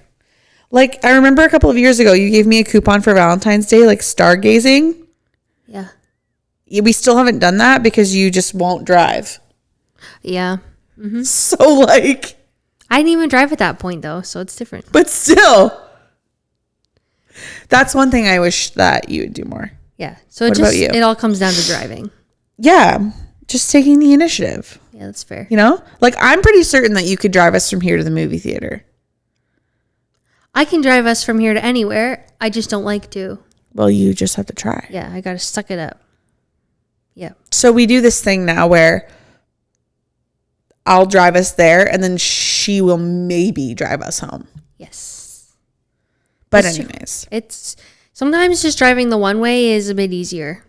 like I remember a couple of years ago, you gave me a coupon for Valentine's Day, like stargazing. Yeah. We still haven't done that because you just won't drive. Yeah. So like. I didn't even drive at that point though, so it's different. But still. That's one thing I wish that you would do more. Yeah. So What about you? it all comes down to driving. Yeah. Just taking the initiative. Yeah, that's fair. Like I'm pretty certain that you could drive us from here to the movie theater. I can drive us from here to anywhere. I just don't like to. Well, you just have to try. Yeah, I got to suck it up. Yeah. So we do this thing now where I'll drive us there and then she will maybe drive us home. Yes. But That's anyways. true. It's sometimes just driving the one way is a bit easier.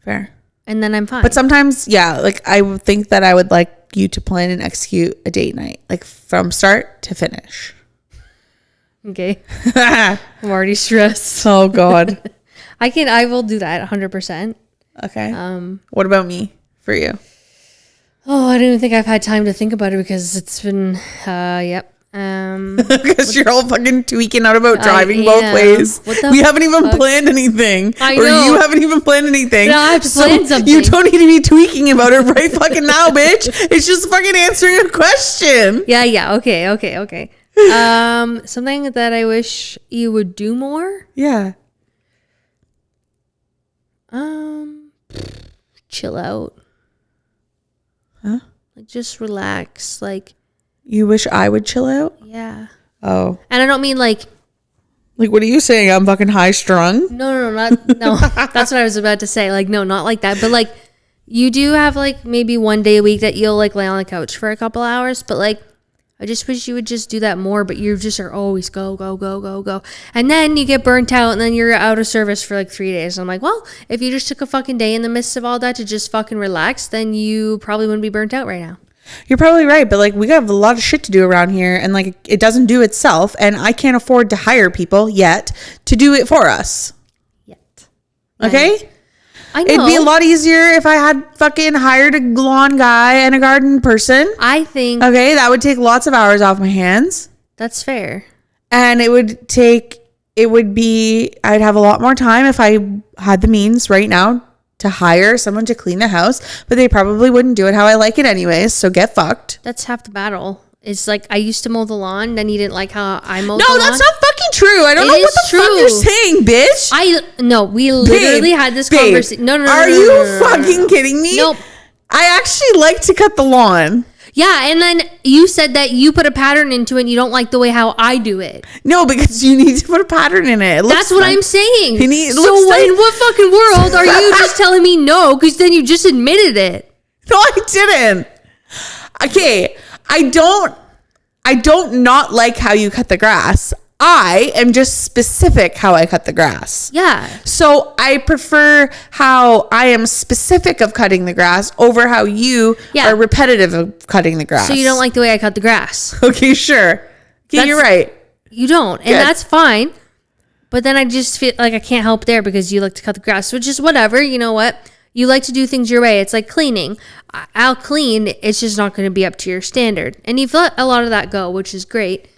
Fair. And then I'm fine. But sometimes, yeah, like I would think that I would like you to plan and execute a date night, like from start to finish. Okay. I'm already stressed. Oh God. I will do that 100%. Okay. What about me for you? Oh, I don't even think I've had time to think about it because it's been, yep. Because you're all fucking tweaking out about driving both ways. We haven't even planned anything. I know. You haven't even planned anything. No, I have to plan something. You don't need to be tweaking about it right fucking now, bitch. It's just fucking answering a question. Yeah. Okay. Something that I wish you would do more. Yeah. Chill out. Huh? Like just relax. Like, you wish I would chill out? yeah. Oh. And I don't mean like, what are you saying? I'm fucking high strung? no, that's what I was about to say. Like, no, not like that. But like, you do have like maybe one day a week that you'll like lay on the couch for a couple hours. But like, I just wish you would just do that more. But you just are always go. And then you get burnt out and then you're out of service for like 3 days. And I'm like, well, if you just took a fucking day in the midst of all that to just fucking relax, then you probably wouldn't be burnt out right now. You're probably right, but like we have a lot of shit to do around here and like it doesn't do itself and I can't afford to hire people yet to do it for us. Yet. Okay? I know. It'd be a lot easier if I had fucking hired a lawn guy and a garden person. I think. Okay, that would take lots of hours off my hands. That's fair. And I'd have a lot more time if I had the means right now to hire someone to clean the house, but they probably wouldn't do it how I like it anyways, so get fucked. That's half the battle. It's like I used to mow the lawn, then you didn't like how I mowed the lawn. No, that's not fucking true. I don't know what the fuck you're saying, bitch. We literally had this conversation. No. Are you fucking kidding me? Nope. I actually like to cut the lawn. Yeah, and then you said that you put a pattern into it and you don't like the way how I do it. No, because you need to put a pattern in it. That's what I'm saying. In what fucking world are you just telling me no? Because then you just admitted it. No, I didn't. Okay, I don't not like how you cut the grass. I am just specific how I cut the grass. Yeah. So I prefer how I am specific of cutting the grass over how you are repetitive of cutting the grass. So you don't like the way I cut the grass. Okay, sure. Okay, you're right. You don't. And that's fine. But then I just feel like I can't help there because you like to cut the grass, which is whatever. You know what? You like to do things your way. It's like cleaning. I'll clean. It's just not going to be up to your standard. And you've let a lot of that go, which is great.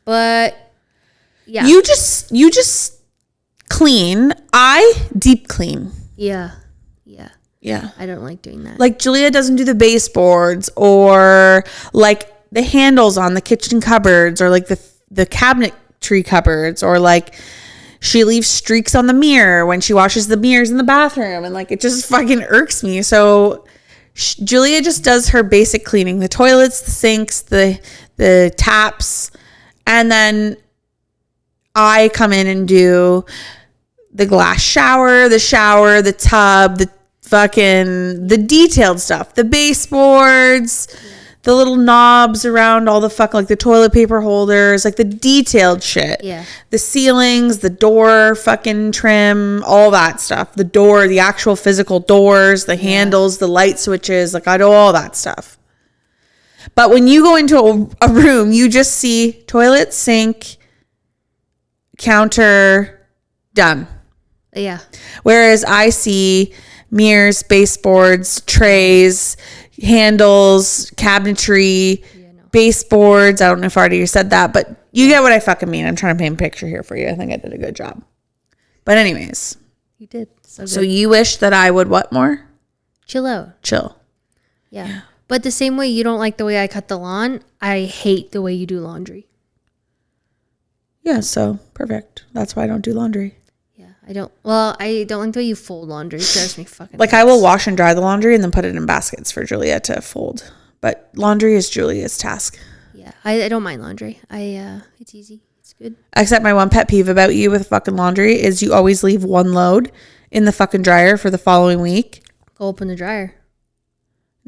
But yeah. You just clean. I deep clean. Yeah. Yeah. I don't like doing that. Like Julia doesn't do the baseboards or like the handles on the kitchen cupboards or like the cabinetry cupboards or like she leaves streaks on the mirror when she washes the mirrors in the bathroom and like it just fucking irks me. So Julia just does her basic cleaning, the toilets, the sinks, the taps, and then I come in and do the glass shower, the tub, the detailed stuff, the baseboards, the little knobs around all the like the toilet paper holders, like the detailed shit. Yeah. The ceilings, the door fucking trim, all that stuff. The door, the actual physical doors, the handles, the light switches, like I do all that stuff. But when you go into a room, you just see toilet, sink, counter, done. Yeah. Whereas I see mirrors, baseboards, trays, handles, cabinetry, baseboards. I don't know if I already said that, but you get what I fucking mean. I'm trying to paint a picture here for you. I think I did a good job. But anyways. You did. So you wish that I would what more? Chill out. Chill. Yeah. But the same way you don't like the way I cut the lawn, I hate the way you do laundry. Yeah, so perfect. That's why I don't do laundry. Yeah, I don't like the way you fold laundry. It drives me fucking Like, nuts. I will wash and dry the laundry and then put it in baskets for Julia to fold. But laundry is Julia's task. Yeah, I don't mind laundry. It's easy. It's good. Except my one pet peeve about you with fucking laundry is you always leave one load in the fucking dryer for the following week. Go open the dryer.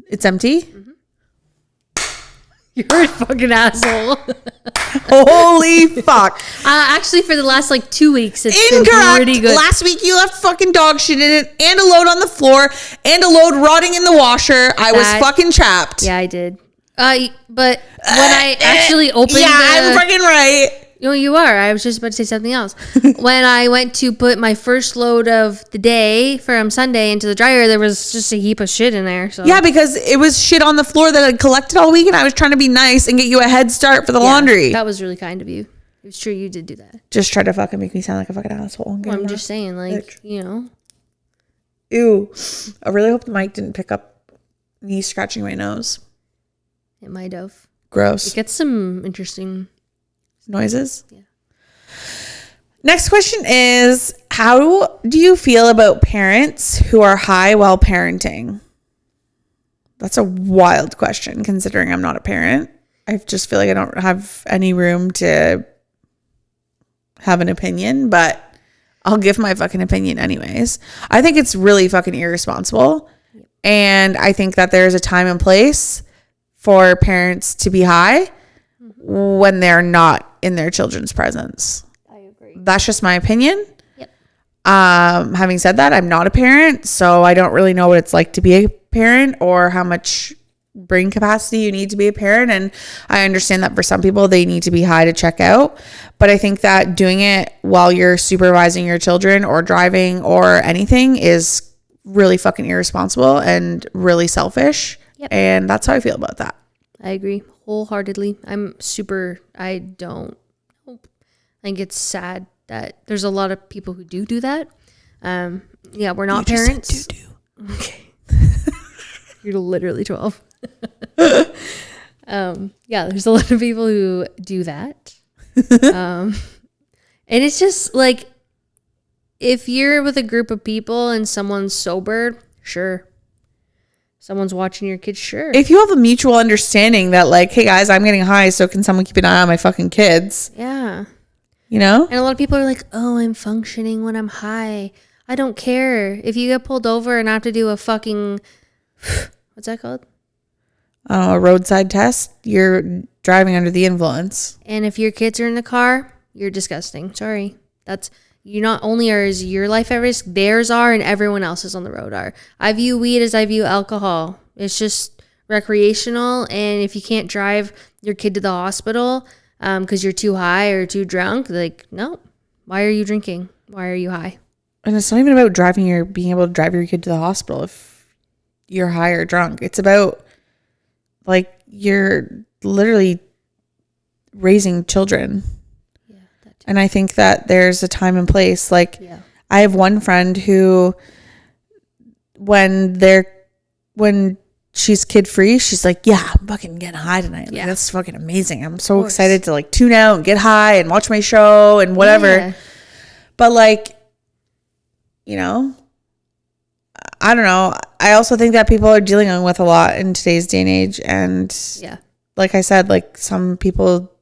It's empty? Mm-hmm. You're a fucking asshole. Holy fuck. Actually, for the last 2 weeks, it's Incorrect. been pretty good. Last week you left fucking dog shit in it and a load on the floor and a load rotting in the washer. I was fucking trapped. Yeah, I did. But when I actually opened I'm fucking right. No, you are. I was just about to say something else. When I went to put my first load of the day from Sunday into the dryer, there was just a heap of shit in there. So yeah, because it was shit on the floor that I'd collected all week, and I was trying to be nice and get you a head start for the laundry. That was really kind of you. It was true you did do that. Just try to fucking make me sound like a fucking asshole. Well, I'm just saying, Ew. I really hope the mic didn't pick up me scratching my nose. It might have. Gross. It gets some interesting noises. Yeah. Next question is, how do you feel about parents who are high while parenting? That's a wild question considering I'm not a parent. I just feel like I don't have any room to have an opinion, but I'll give my fucking opinion anyways. I think it's really fucking irresponsible. And I think that there's a time and place for parents to be high when they're not in their children's presence. I agree. That's just my opinion. Yep. Having said that, I'm not a parent, so I don't really know what it's like to be a parent or how much brain capacity you need to be a parent. And I understand that for some people, they need to be high to check out. But I think that doing it while you're supervising your children or driving or anything is really fucking irresponsible and really selfish. Yep. And that's how I feel about that. I agree wholeheartedly. I think it's sad that there's a lot of people who do that. Yeah, we're not parents. Okay. You're literally 12. Yeah, there's a lot of people who do that. And it's just like, if you're with a group of people and someone's sober, sure. Someone's watching your kids, sure. If you have a mutual understanding that like, hey guys, I'm getting high, so can someone keep an eye on my fucking kids? Yeah. You know? And a lot of people are like, oh, I'm functioning when I'm high. I don't care. If you get pulled over and I have to do a fucking, what's that called? A roadside test, you're driving under the influence. And if your kids are in the car, you're disgusting. Sorry. You not only is your life at risk, theirs are, and everyone else's on the road are. I view weed as I view alcohol. It's just recreational, and if you can't drive your kid to the hospital because you're too high or too drunk, like, no. Why are you drinking? Why are you high? And it's not even about being able to drive your kid to the hospital if you're high or drunk. It's about, like, you're literally raising children. And I think that there's a time and place. Like, I have one friend who, when she's kid free, she's like, yeah, I'm fucking getting high tonight. Like, that's fucking amazing. I'm so excited to like tune out and get high and watch my show and whatever. Yeah. But like, you know, I don't know. I also think that people are dealing with a lot in today's day and age. And like I said, like some people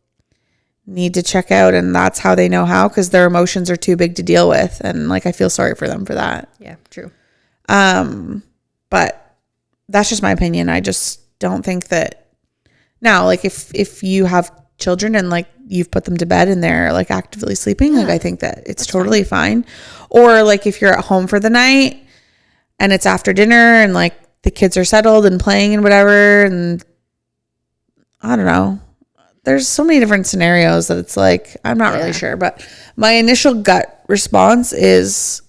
need to check out, and that's how they know how, because their emotions are too big to deal with, and like I feel sorry for them for that. Yeah, true. But that's just my opinion. I just don't think that now, like if you have children and like you've put them to bed and they're like actively sleeping, like I think that it's totally fine. Or like if you're at home for the night and it's after dinner and like the kids are settled and playing and whatever, and I don't know. There's so many different scenarios that it's like, I'm not really sure. But my initial gut response is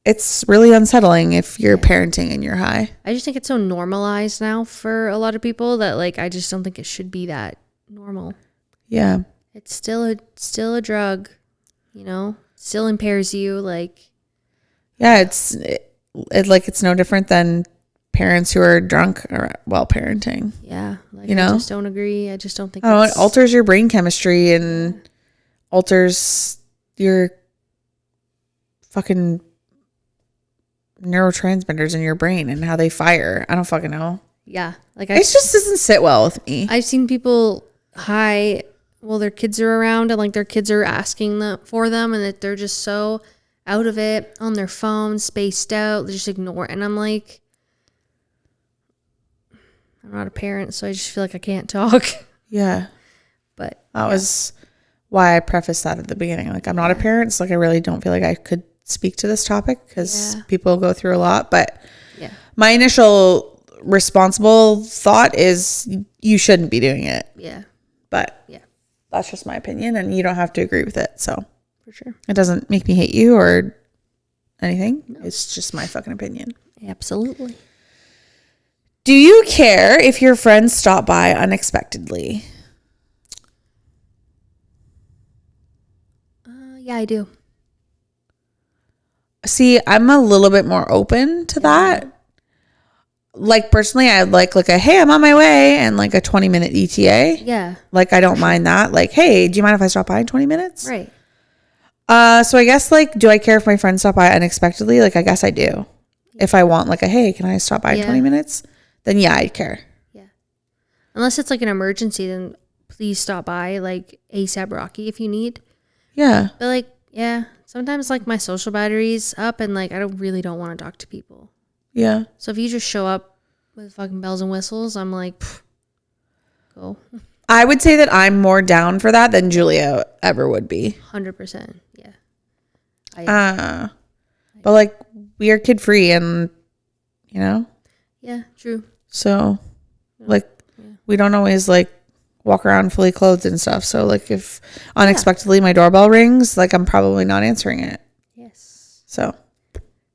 it's really unsettling if you're parenting and you're high. I just think it's so normalized now for a lot of people that like I just don't think it should be that normal. Yeah. It's still a drug, you know? Still impairs you like. Yeah, it's no different than parents who are drunk or while parenting. Yeah, like you know? I just don't agree. I just don't think it alters your brain chemistry and alters your fucking neurotransmitters in your brain and how they fire. I don't fucking know. Yeah, like it just doesn't sit well with me. I've seen people high while their kids are around and like their kids are asking for them and that they're just so out of it on their phone, spaced out, they just ignore it. And I'm like, I'm not a parent, so I just feel like I can't talk. Yeah. But that was why I prefaced that at the beginning. Like, I'm not a parent, so like I really don't feel like I could speak to this topic because people go through a lot. But my initial responsible thought is you shouldn't be doing it. Yeah. But that's just my opinion, and you don't have to agree with it. So for sure, it doesn't make me hate you or anything. No. It's just my fucking opinion. Absolutely. Do you care if your friends stop by unexpectedly? Yeah, I do. See, I'm a little bit more open to that. Like, personally, I'd like a, hey, I'm on my way, and like a 20-minute ETA. Yeah. Like, I don't mind that. Like, hey, do you mind if I stop by in 20 minutes? Right. So I guess, like, do I care if my friends stop by unexpectedly? Like, I guess I do. If I want, like, a, hey, can I stop by in 20 minutes? Then, yeah, I'd care. Yeah. Unless it's, like, an emergency, then please stop by, like, ASAP Rocky if you need. Yeah. But, like, yeah, sometimes, like, my social battery's up, and, like, I really don't want to talk to people. Yeah. So if you just show up with fucking bells and whistles, I'm like, go. I would say that I'm more down for that than Julia ever would be. 100%. Yeah. But like, we are kid free, and you know. Yeah, true. So, like, we don't always like walk around fully clothed and stuff. So like, if unexpectedly my doorbell rings, like, I'm probably not answering it. Yes. So.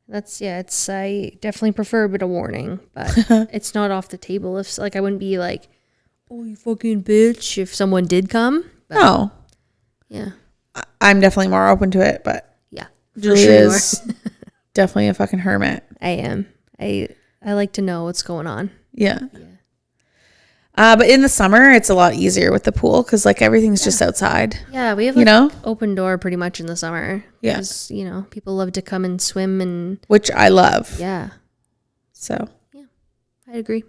It's I definitely prefer a bit of warning, but it's not off the table. If like I wouldn't be like, oh, you fucking bitch, if someone did come. But, no. Yeah. I'm definitely more open to it, but yeah, Julia is definitely a fucking hermit. I am. I like to know what's going on. Yeah. But in the summer, it's a lot easier with the pool because like everything's just outside. Yeah, we have like, open door pretty much in the summer. Yeah, because people love to come and swim and which I love. Yeah. So yeah, I agree.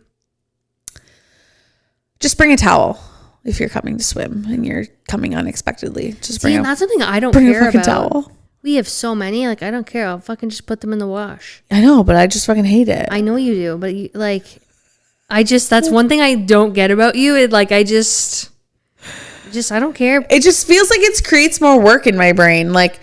Just bring a towel if you're coming to swim and you're coming unexpectedly. Just bring. That's something I don't bring care a fucking about. Towel. We have so many. Like I don't care. I'll fucking just put them in the wash. I know, but I just fucking hate it. I know you do, but that's one thing I don't get about you. I don't care. It just feels like it creates more work in my brain. Like,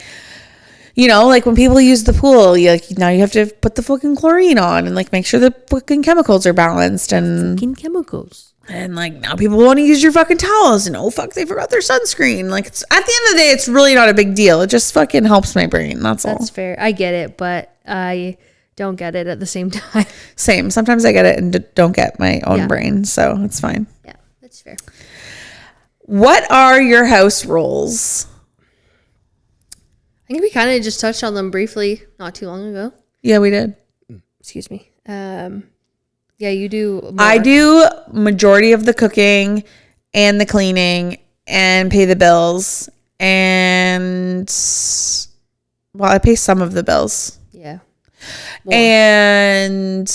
like when people use the pool, now you have to put the fucking chlorine on and like make sure the fucking chemicals are balanced and fucking chemicals. And like now people want to use your fucking towels and they forgot their sunscreen. Like it's at the end of the day, it's really not a big deal. It just fucking helps my brain. That's all. That's fair. I get it, but I don't get it at the same time. Same. Sometimes I get it and don't get my own brain. So it's fine. Yeah, that's fair. What are your house rules? I think we kind of just touched on them briefly not too long ago. Yeah, we did. Excuse me. Yeah, you do more. I do majority of the cooking and the cleaning and pay the bills. And, I pay some of the bills. Yeah. More. And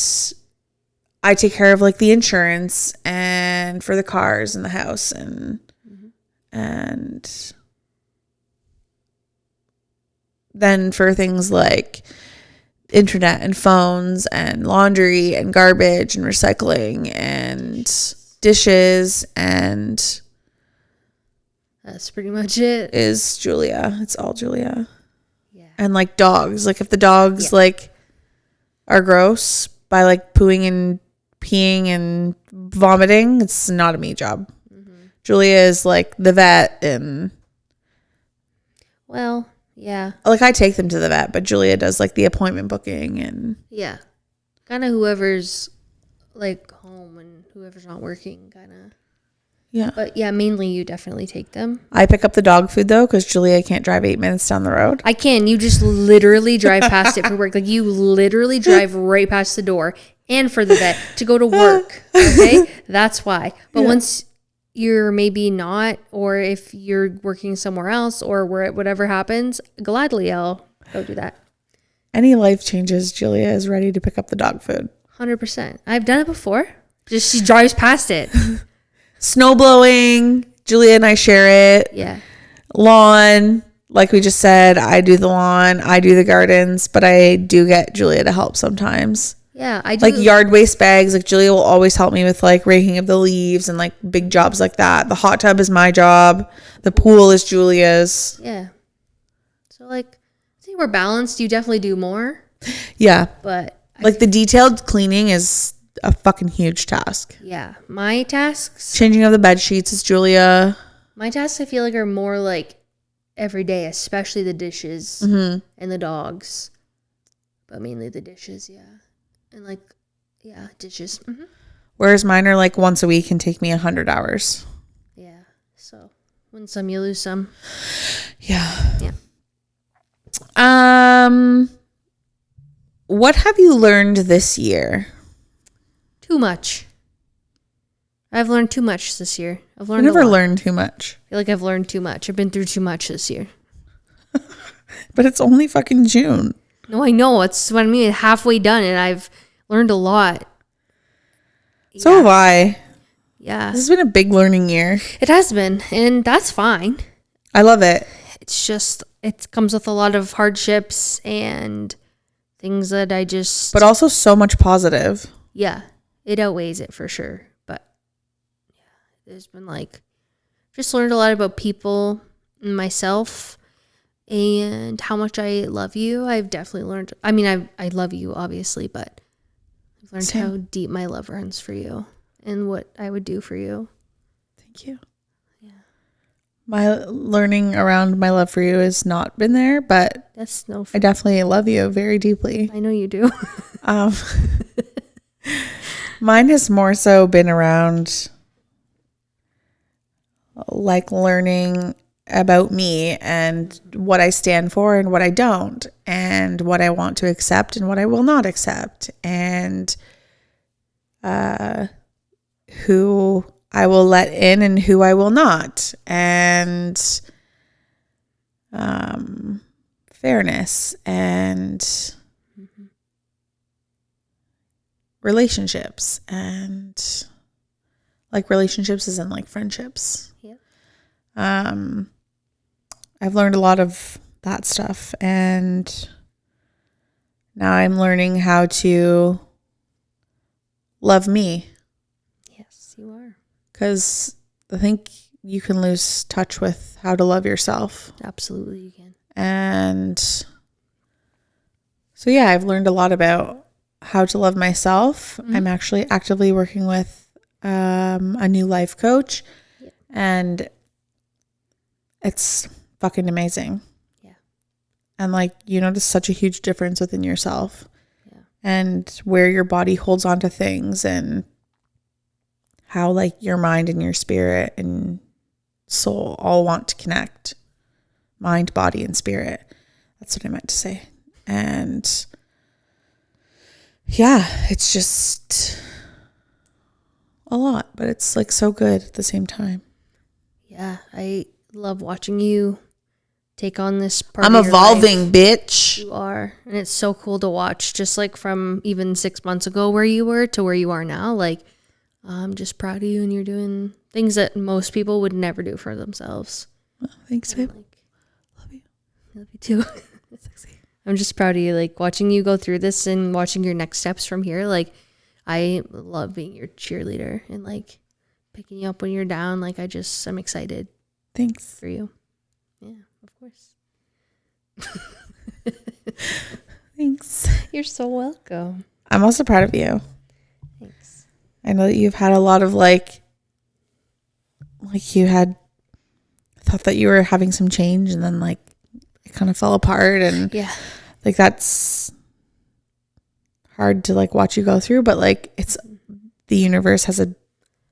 I take care of like the insurance and for the cars and the house and then for things like internet and phones and laundry and garbage and recycling and dishes and that's pretty much it. Is Julia. It's all Julia. Yeah. And like dogs. Like if the dogs like are gross by like pooing and peeing and vomiting, it's not a me job. Julia is like the vet and Yeah. Like, I take them to the vet, but Julia does like the appointment booking and. Yeah. Kind of whoever's like home and whoever's not working, kind of. Yeah. But yeah, mainly you definitely take them. I pick up the dog food though, because Julia can't drive 8 minutes down the road. I can. You just literally drive past it for work. Like, you literally drive right past the door and for the vet to go to work. Okay? That's why. But once you're maybe not, or if you're working somewhere else, or whatever happens, gladly I'll go do that. Any life changes, Julia is ready to pick up the dog food. 100%. I've done it before. Just she drives past it. Snow blowing, Julia and I share it. Yeah. Lawn, like we just said, I do the lawn, I do the gardens, but I do get Julia to help sometimes. Yeah, I do. Like yard waste bags, like Julia will always help me with like raking of the leaves and like big jobs like that. The hot tub is my job. The pool is Julia's. Yeah. So like, I think we're balanced. You definitely do more. Yeah. But like the detailed cleaning is a fucking huge task. Yeah. My tasks Changing of the bed sheets is Julia. I feel like are more like every day, especially the dishes and the dogs. But mainly the dishes, yeah. And like, yeah, dishes. Mm-hmm. Whereas mine are like once a week and take me 100 hours. Yeah. So win some, you lose some. Yeah. Yeah. What have you learned this year? Too much. I've learned too much this year. I've learned. I never learned too much. I feel like I've learned too much. I've been through too much this year. But it's only fucking June. No, I know. It's what I mean. Halfway done, and I've learned a lot. So have I. Yeah. This has been a big learning year. It has been, and that's fine. I love it. It's just, it comes with a lot of hardships and things that I just... But also so much positive. Yeah. It outweighs it for sure. But yeah, there's been like... Just learned a lot about people and myself and how much I love you. I've definitely learned... I mean, I love you, obviously, but I've learned how deep my love runs for you and what I would do for you. Thank you. Yeah. My learning around my love for you has not been there, but That's no... I definitely love you very deeply. I know you do. Mine has more so been around like learning about me and what I stand for and what I don't, and what I want to accept and what I will not accept, and who I will let in and who I will not, and fairness and relationships, and like relationships isn't like friendships. Yep. I've learned a lot of that stuff, and now I'm learning how to love me. Yes, you are. Because I think you can lose touch with how to love yourself. Absolutely, you can. And so, yeah, I've learned a lot about how to love myself. I'm actually actively working with a new life coach, and it's fucking amazing. Yeah. And like, you notice such a huge difference within yourself, and where your body holds on to things, and how like your mind and your spirit and soul all want to connect. Mind, body, and spirit. That's what I meant to say. And yeah, it's just a lot, but it's like so good at the same time. Yeah, I love watching you take on this part. I'm evolving, bitch. You are. And it's so cool to watch, just like from even 6 months ago where you were to where you are now. Like, I'm just proud of you, and you're doing things that most people would never do for themselves. Oh, thanks, babe. Love you. I love you too. Sexy. I'm just proud of you, like watching you go through this and watching your next steps from here. Like, I love being your cheerleader and like picking you up when you're down. Like, I'm excited. Thanks for you. Yeah, of course. Thanks. You're so welcome. I'm also proud of you. Thanks. I know that you've had a lot of like you had thought that you were having some change, and then like it kind of fell apart, and Yeah. like that's hard to like watch you go through, but like it's the universe has a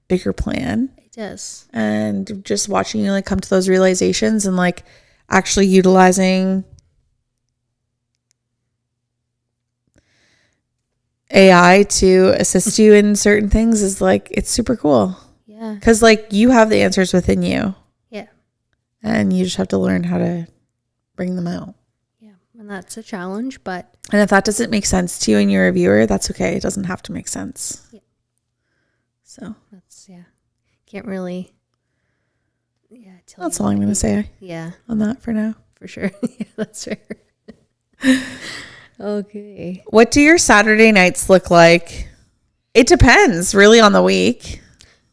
bigger plan. It does. And just watching you like come to those realizations and like actually utilizing AI to assist you in certain things is like, it's super cool. Yeah. Because like you have the answers within you. Yeah. And you just have to learn how to bring them out. Yeah. And that's a challenge, but. And if that doesn't make sense to you and you're a viewer, that's okay. It doesn't have to make sense. Yeah. So. That's, yeah. Can't really. Yeah. That's all I'm going to say. Yeah. On that for now. For sure. Yeah, that's fair. Okay. What do your Saturday nights look like? It depends really on the week.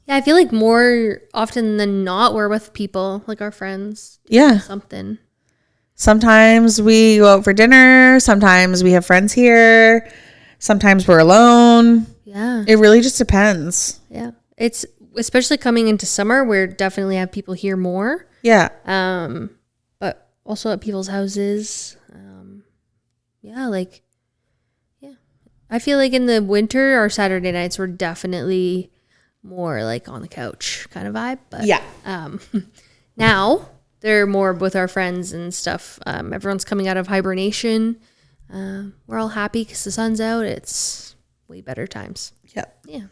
Yeah, I feel like more often than not, we're with people, like our friends. Yeah. Something. Sometimes we go out for dinner. Sometimes we have friends here. Sometimes we're alone. Yeah. It really just depends. Yeah. It's especially coming into summer, where definitely have people here more. Yeah. But also at people's houses. Yeah, like, yeah. I feel like in the winter, our Saturday nights were definitely more like on the couch kind of vibe. But Yeah. now they're more with our friends and stuff. Everyone's coming out of hibernation. We're all happy because the sun's out. It's way better times. Yep. Yeah.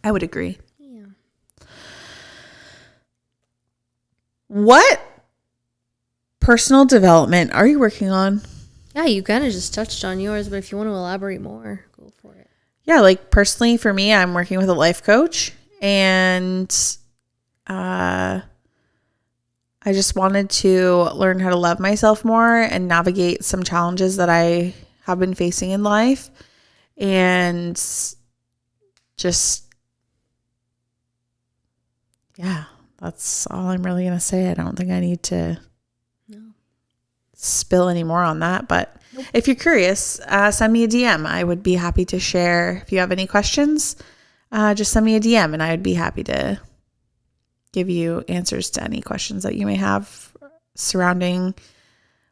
I would agree. Yeah. What personal development are you working on? Yeah, you kind of just touched on yours, but if you want to elaborate more, go for it. Yeah, like personally for me, I'm working with a life coach, and I just wanted to learn how to love myself more and navigate some challenges that I have been facing in life, and just, yeah, that's all I'm really going to say. I don't think I need to spill any more on that, but if you're curious, send me a DM. I would be happy to share. If you have any questions, just send me a DM and I would be happy to give you answers to any questions that you may have surrounding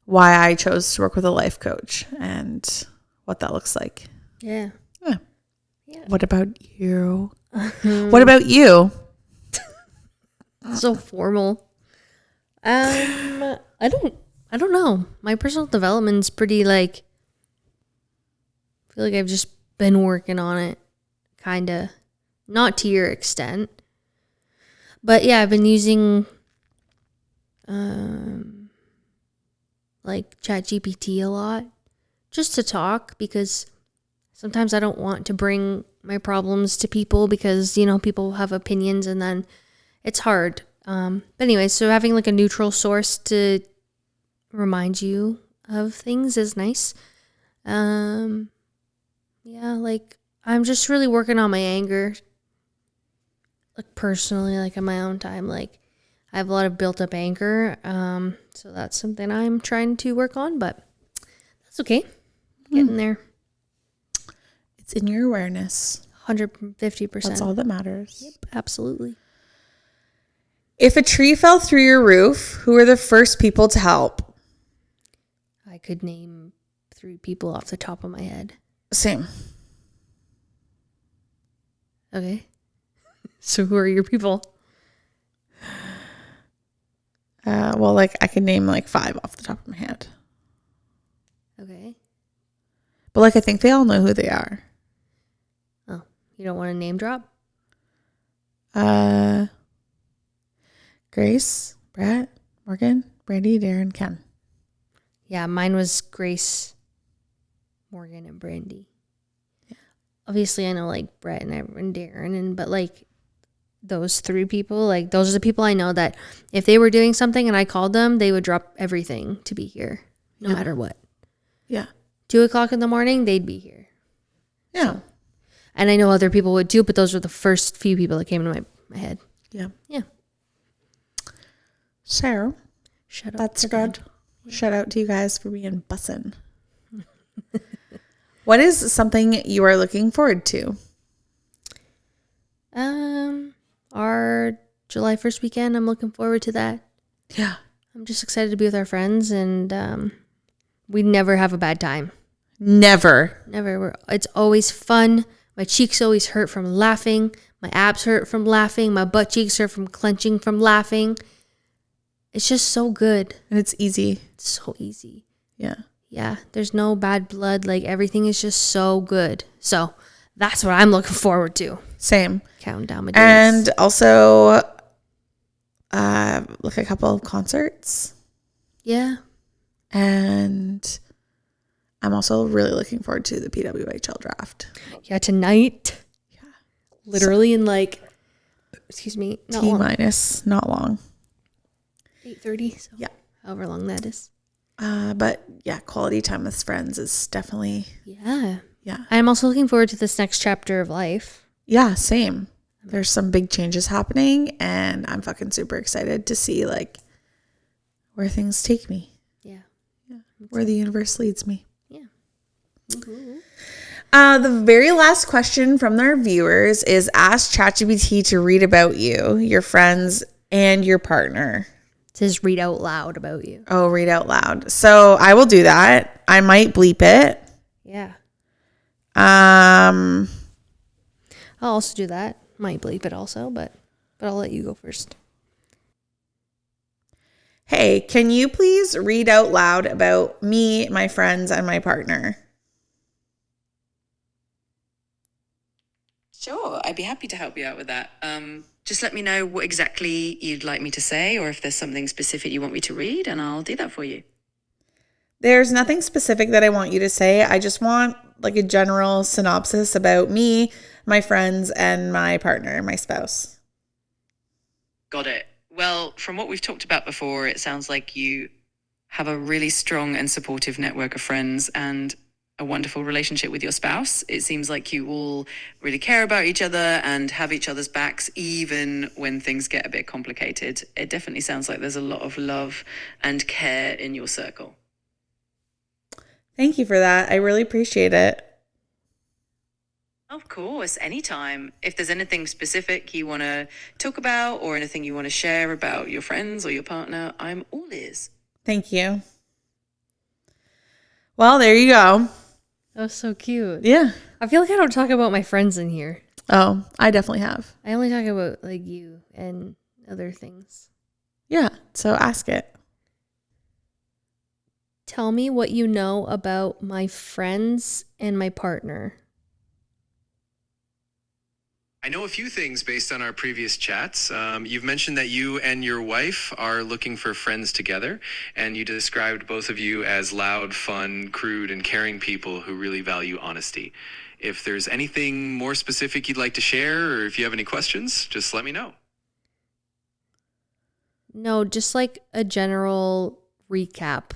why I chose to work with a life coach and what that looks like. Yeah. Yeah. Yeah. What about you? What about you? So formal. I don't know. My personal development's pretty like, I feel like I've just been working on it, kind of, not to your extent. But yeah, I've been using like ChatGPT a lot just to talk, because sometimes I don't want to bring my problems to people because, you know, people have opinions and then it's hard. But anyway, so having like a neutral source to remind you of things is nice. Yeah, like I'm just really working on my anger, like personally, like in my own time. Like I have a lot of built up anger, so that's something I'm trying to work on, but that's okay. Getting there. It's in your awareness. 150%. That's all that matters. Yep, absolutely. If a tree fell through your roof, who are the first people to help? I could name 3 people off the top of my head. Same. Okay. So who are your people? Well, like I could name like 5 off the top of my head. Okay. But like I think they all know who they are. Oh, you don't want to name drop? Grace, Brett, Morgan, Brandy, Darren, Ken. Yeah, mine was Grace, Morgan, and Brandy. Yeah. Obviously, I know like Brett and Darren, but like those 3 people, like those are the people I know that if they were doing something and I called them, they would drop everything to be here, no matter what. Yeah. 2:00 in the morning, they'd be here. Yeah. So, and I know other people would too, but those were the first few people that came into my head. Yeah. Yeah. So, Shut up. that's good. Shout out to you guys for being bussin'. What is something you are looking forward to? Our July 1st weekend, I'm looking forward to that. Yeah. I'm just excited to be with our friends, and we never have a bad time. Never. It's always fun. My cheeks always hurt from laughing. My abs hurt from laughing. My butt cheeks hurt from clenching from laughing. It's just so good. And it's easy. It's so easy. Yeah. Yeah, there's no bad blood. Like, everything is just so good. So that's what I'm looking forward to. Same. Counting down my days. And also, like a couple of concerts. Yeah. And I'm also really looking forward to the PWHL draft. Yeah, tonight. Yeah. Literally in like, excuse me, not long. T-minus, not long. 8:30. So yeah. However long that is. But yeah, quality time with friends is definitely. Yeah. Yeah. I'm also looking forward to this next chapter of life. Yeah, same. There's some big changes happening, and I'm fucking super excited to see like where things take me. Yeah. Where the universe leads me. Yeah. Mm-hmm. The very last question from our viewers is ask ChatGPT to read about you, your friends, and your partner. It says read out loud about you. Oh, read out loud. So I will do that. I might bleep it. Yeah. I'll I'll also do that. Might bleep it also, but I'll let you go first. Hey, can you please read out loud about me, my friends, and my partner? Sure, I'd be happy to help you out with that. Just let me know what exactly you'd like me to say, or if there's something specific you want me to read, and I'll do that for you. There's nothing specific that I want you to say. I just want like a general synopsis about me, my friends, and my partner, my spouse. Got it. Well, from what we've talked about before, it sounds like you have a really strong and supportive network of friends and a wonderful relationship with your spouse. It seems like you all really care about each other and have each other's backs, even when things get a bit complicated. It definitely sounds like there's a lot of love and care in your circle. Thank you for that. I really appreciate it. Of course, anytime. If there's anything specific you want to talk about or anything you want to share about your friends or your partner, I'm all ears. Thank you. Well, there you go. That was so cute. Yeah. I feel like I don't talk about my friends in here. Oh, I definitely have. I only talk about like you and other things. Yeah. So ask it. Tell me what you know about my friends and my partner. I know a few things based on our previous chats. You've mentioned that you and your wife are looking for friends together, and you described both of you as loud, fun, crude, and caring people who really value honesty. If there's anything more specific you'd like to share, or if you have any questions, just let me know. No, just like a general recap.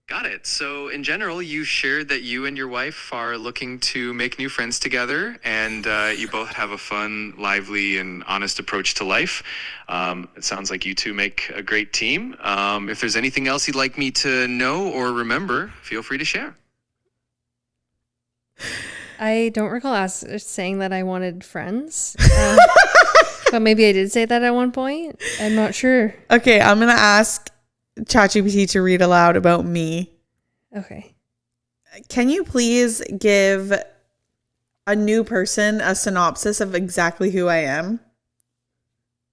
Got it. So in general, you shared that you and your wife are looking to make new friends together, and you both have a fun, lively, and honest approach to life. It sounds like you two make a great team. If there's anything else you'd like me to know or remember, feel free to share. I don't recall saying that I wanted friends. But maybe I did say that at one point. I'm not sure. Okay, I'm going to ask ChatGPT to read aloud about me. Okay. Can you please give a new person a synopsis of exactly who I am?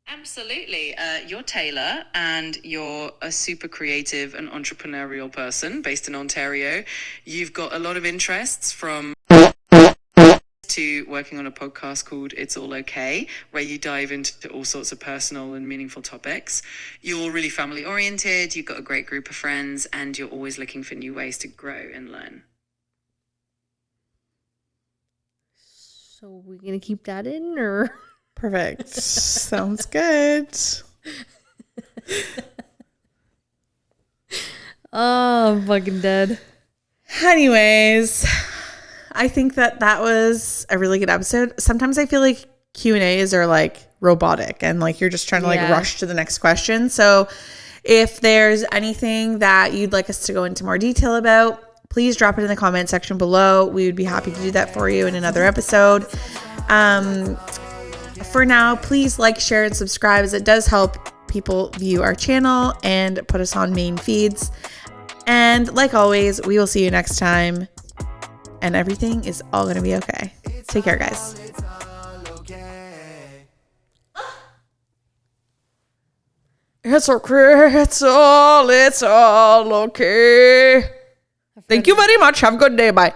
Absolutely. You're Taylor, and you're a super creative and entrepreneurial person based in Ontario. You've got a lot of interests, from to working on a podcast called It's All Okay, where you dive into all sorts of personal and meaningful topics. You're really family oriented, you've got a great group of friends, and you're always looking for new ways to grow and learn. So we're going to keep that in, or? Perfect. Sounds good. Oh, I'm fucking dead. Anyways, I think that was a really good episode. Sometimes I feel like Q&As are like robotic and like you're just trying to like rush to the next question. So if there's anything that you'd like us to go into more detail about, please drop it in the comment section below. We would be happy to do that for you in another episode. For now, please like, share, and subscribe, as it does help people view our channel and put us on main feeds. And like always, we will see you next time. And everything is all going to be okay. Take care, guys. It's okay. It's all okay. Thank you very much. Have a good day. Bye.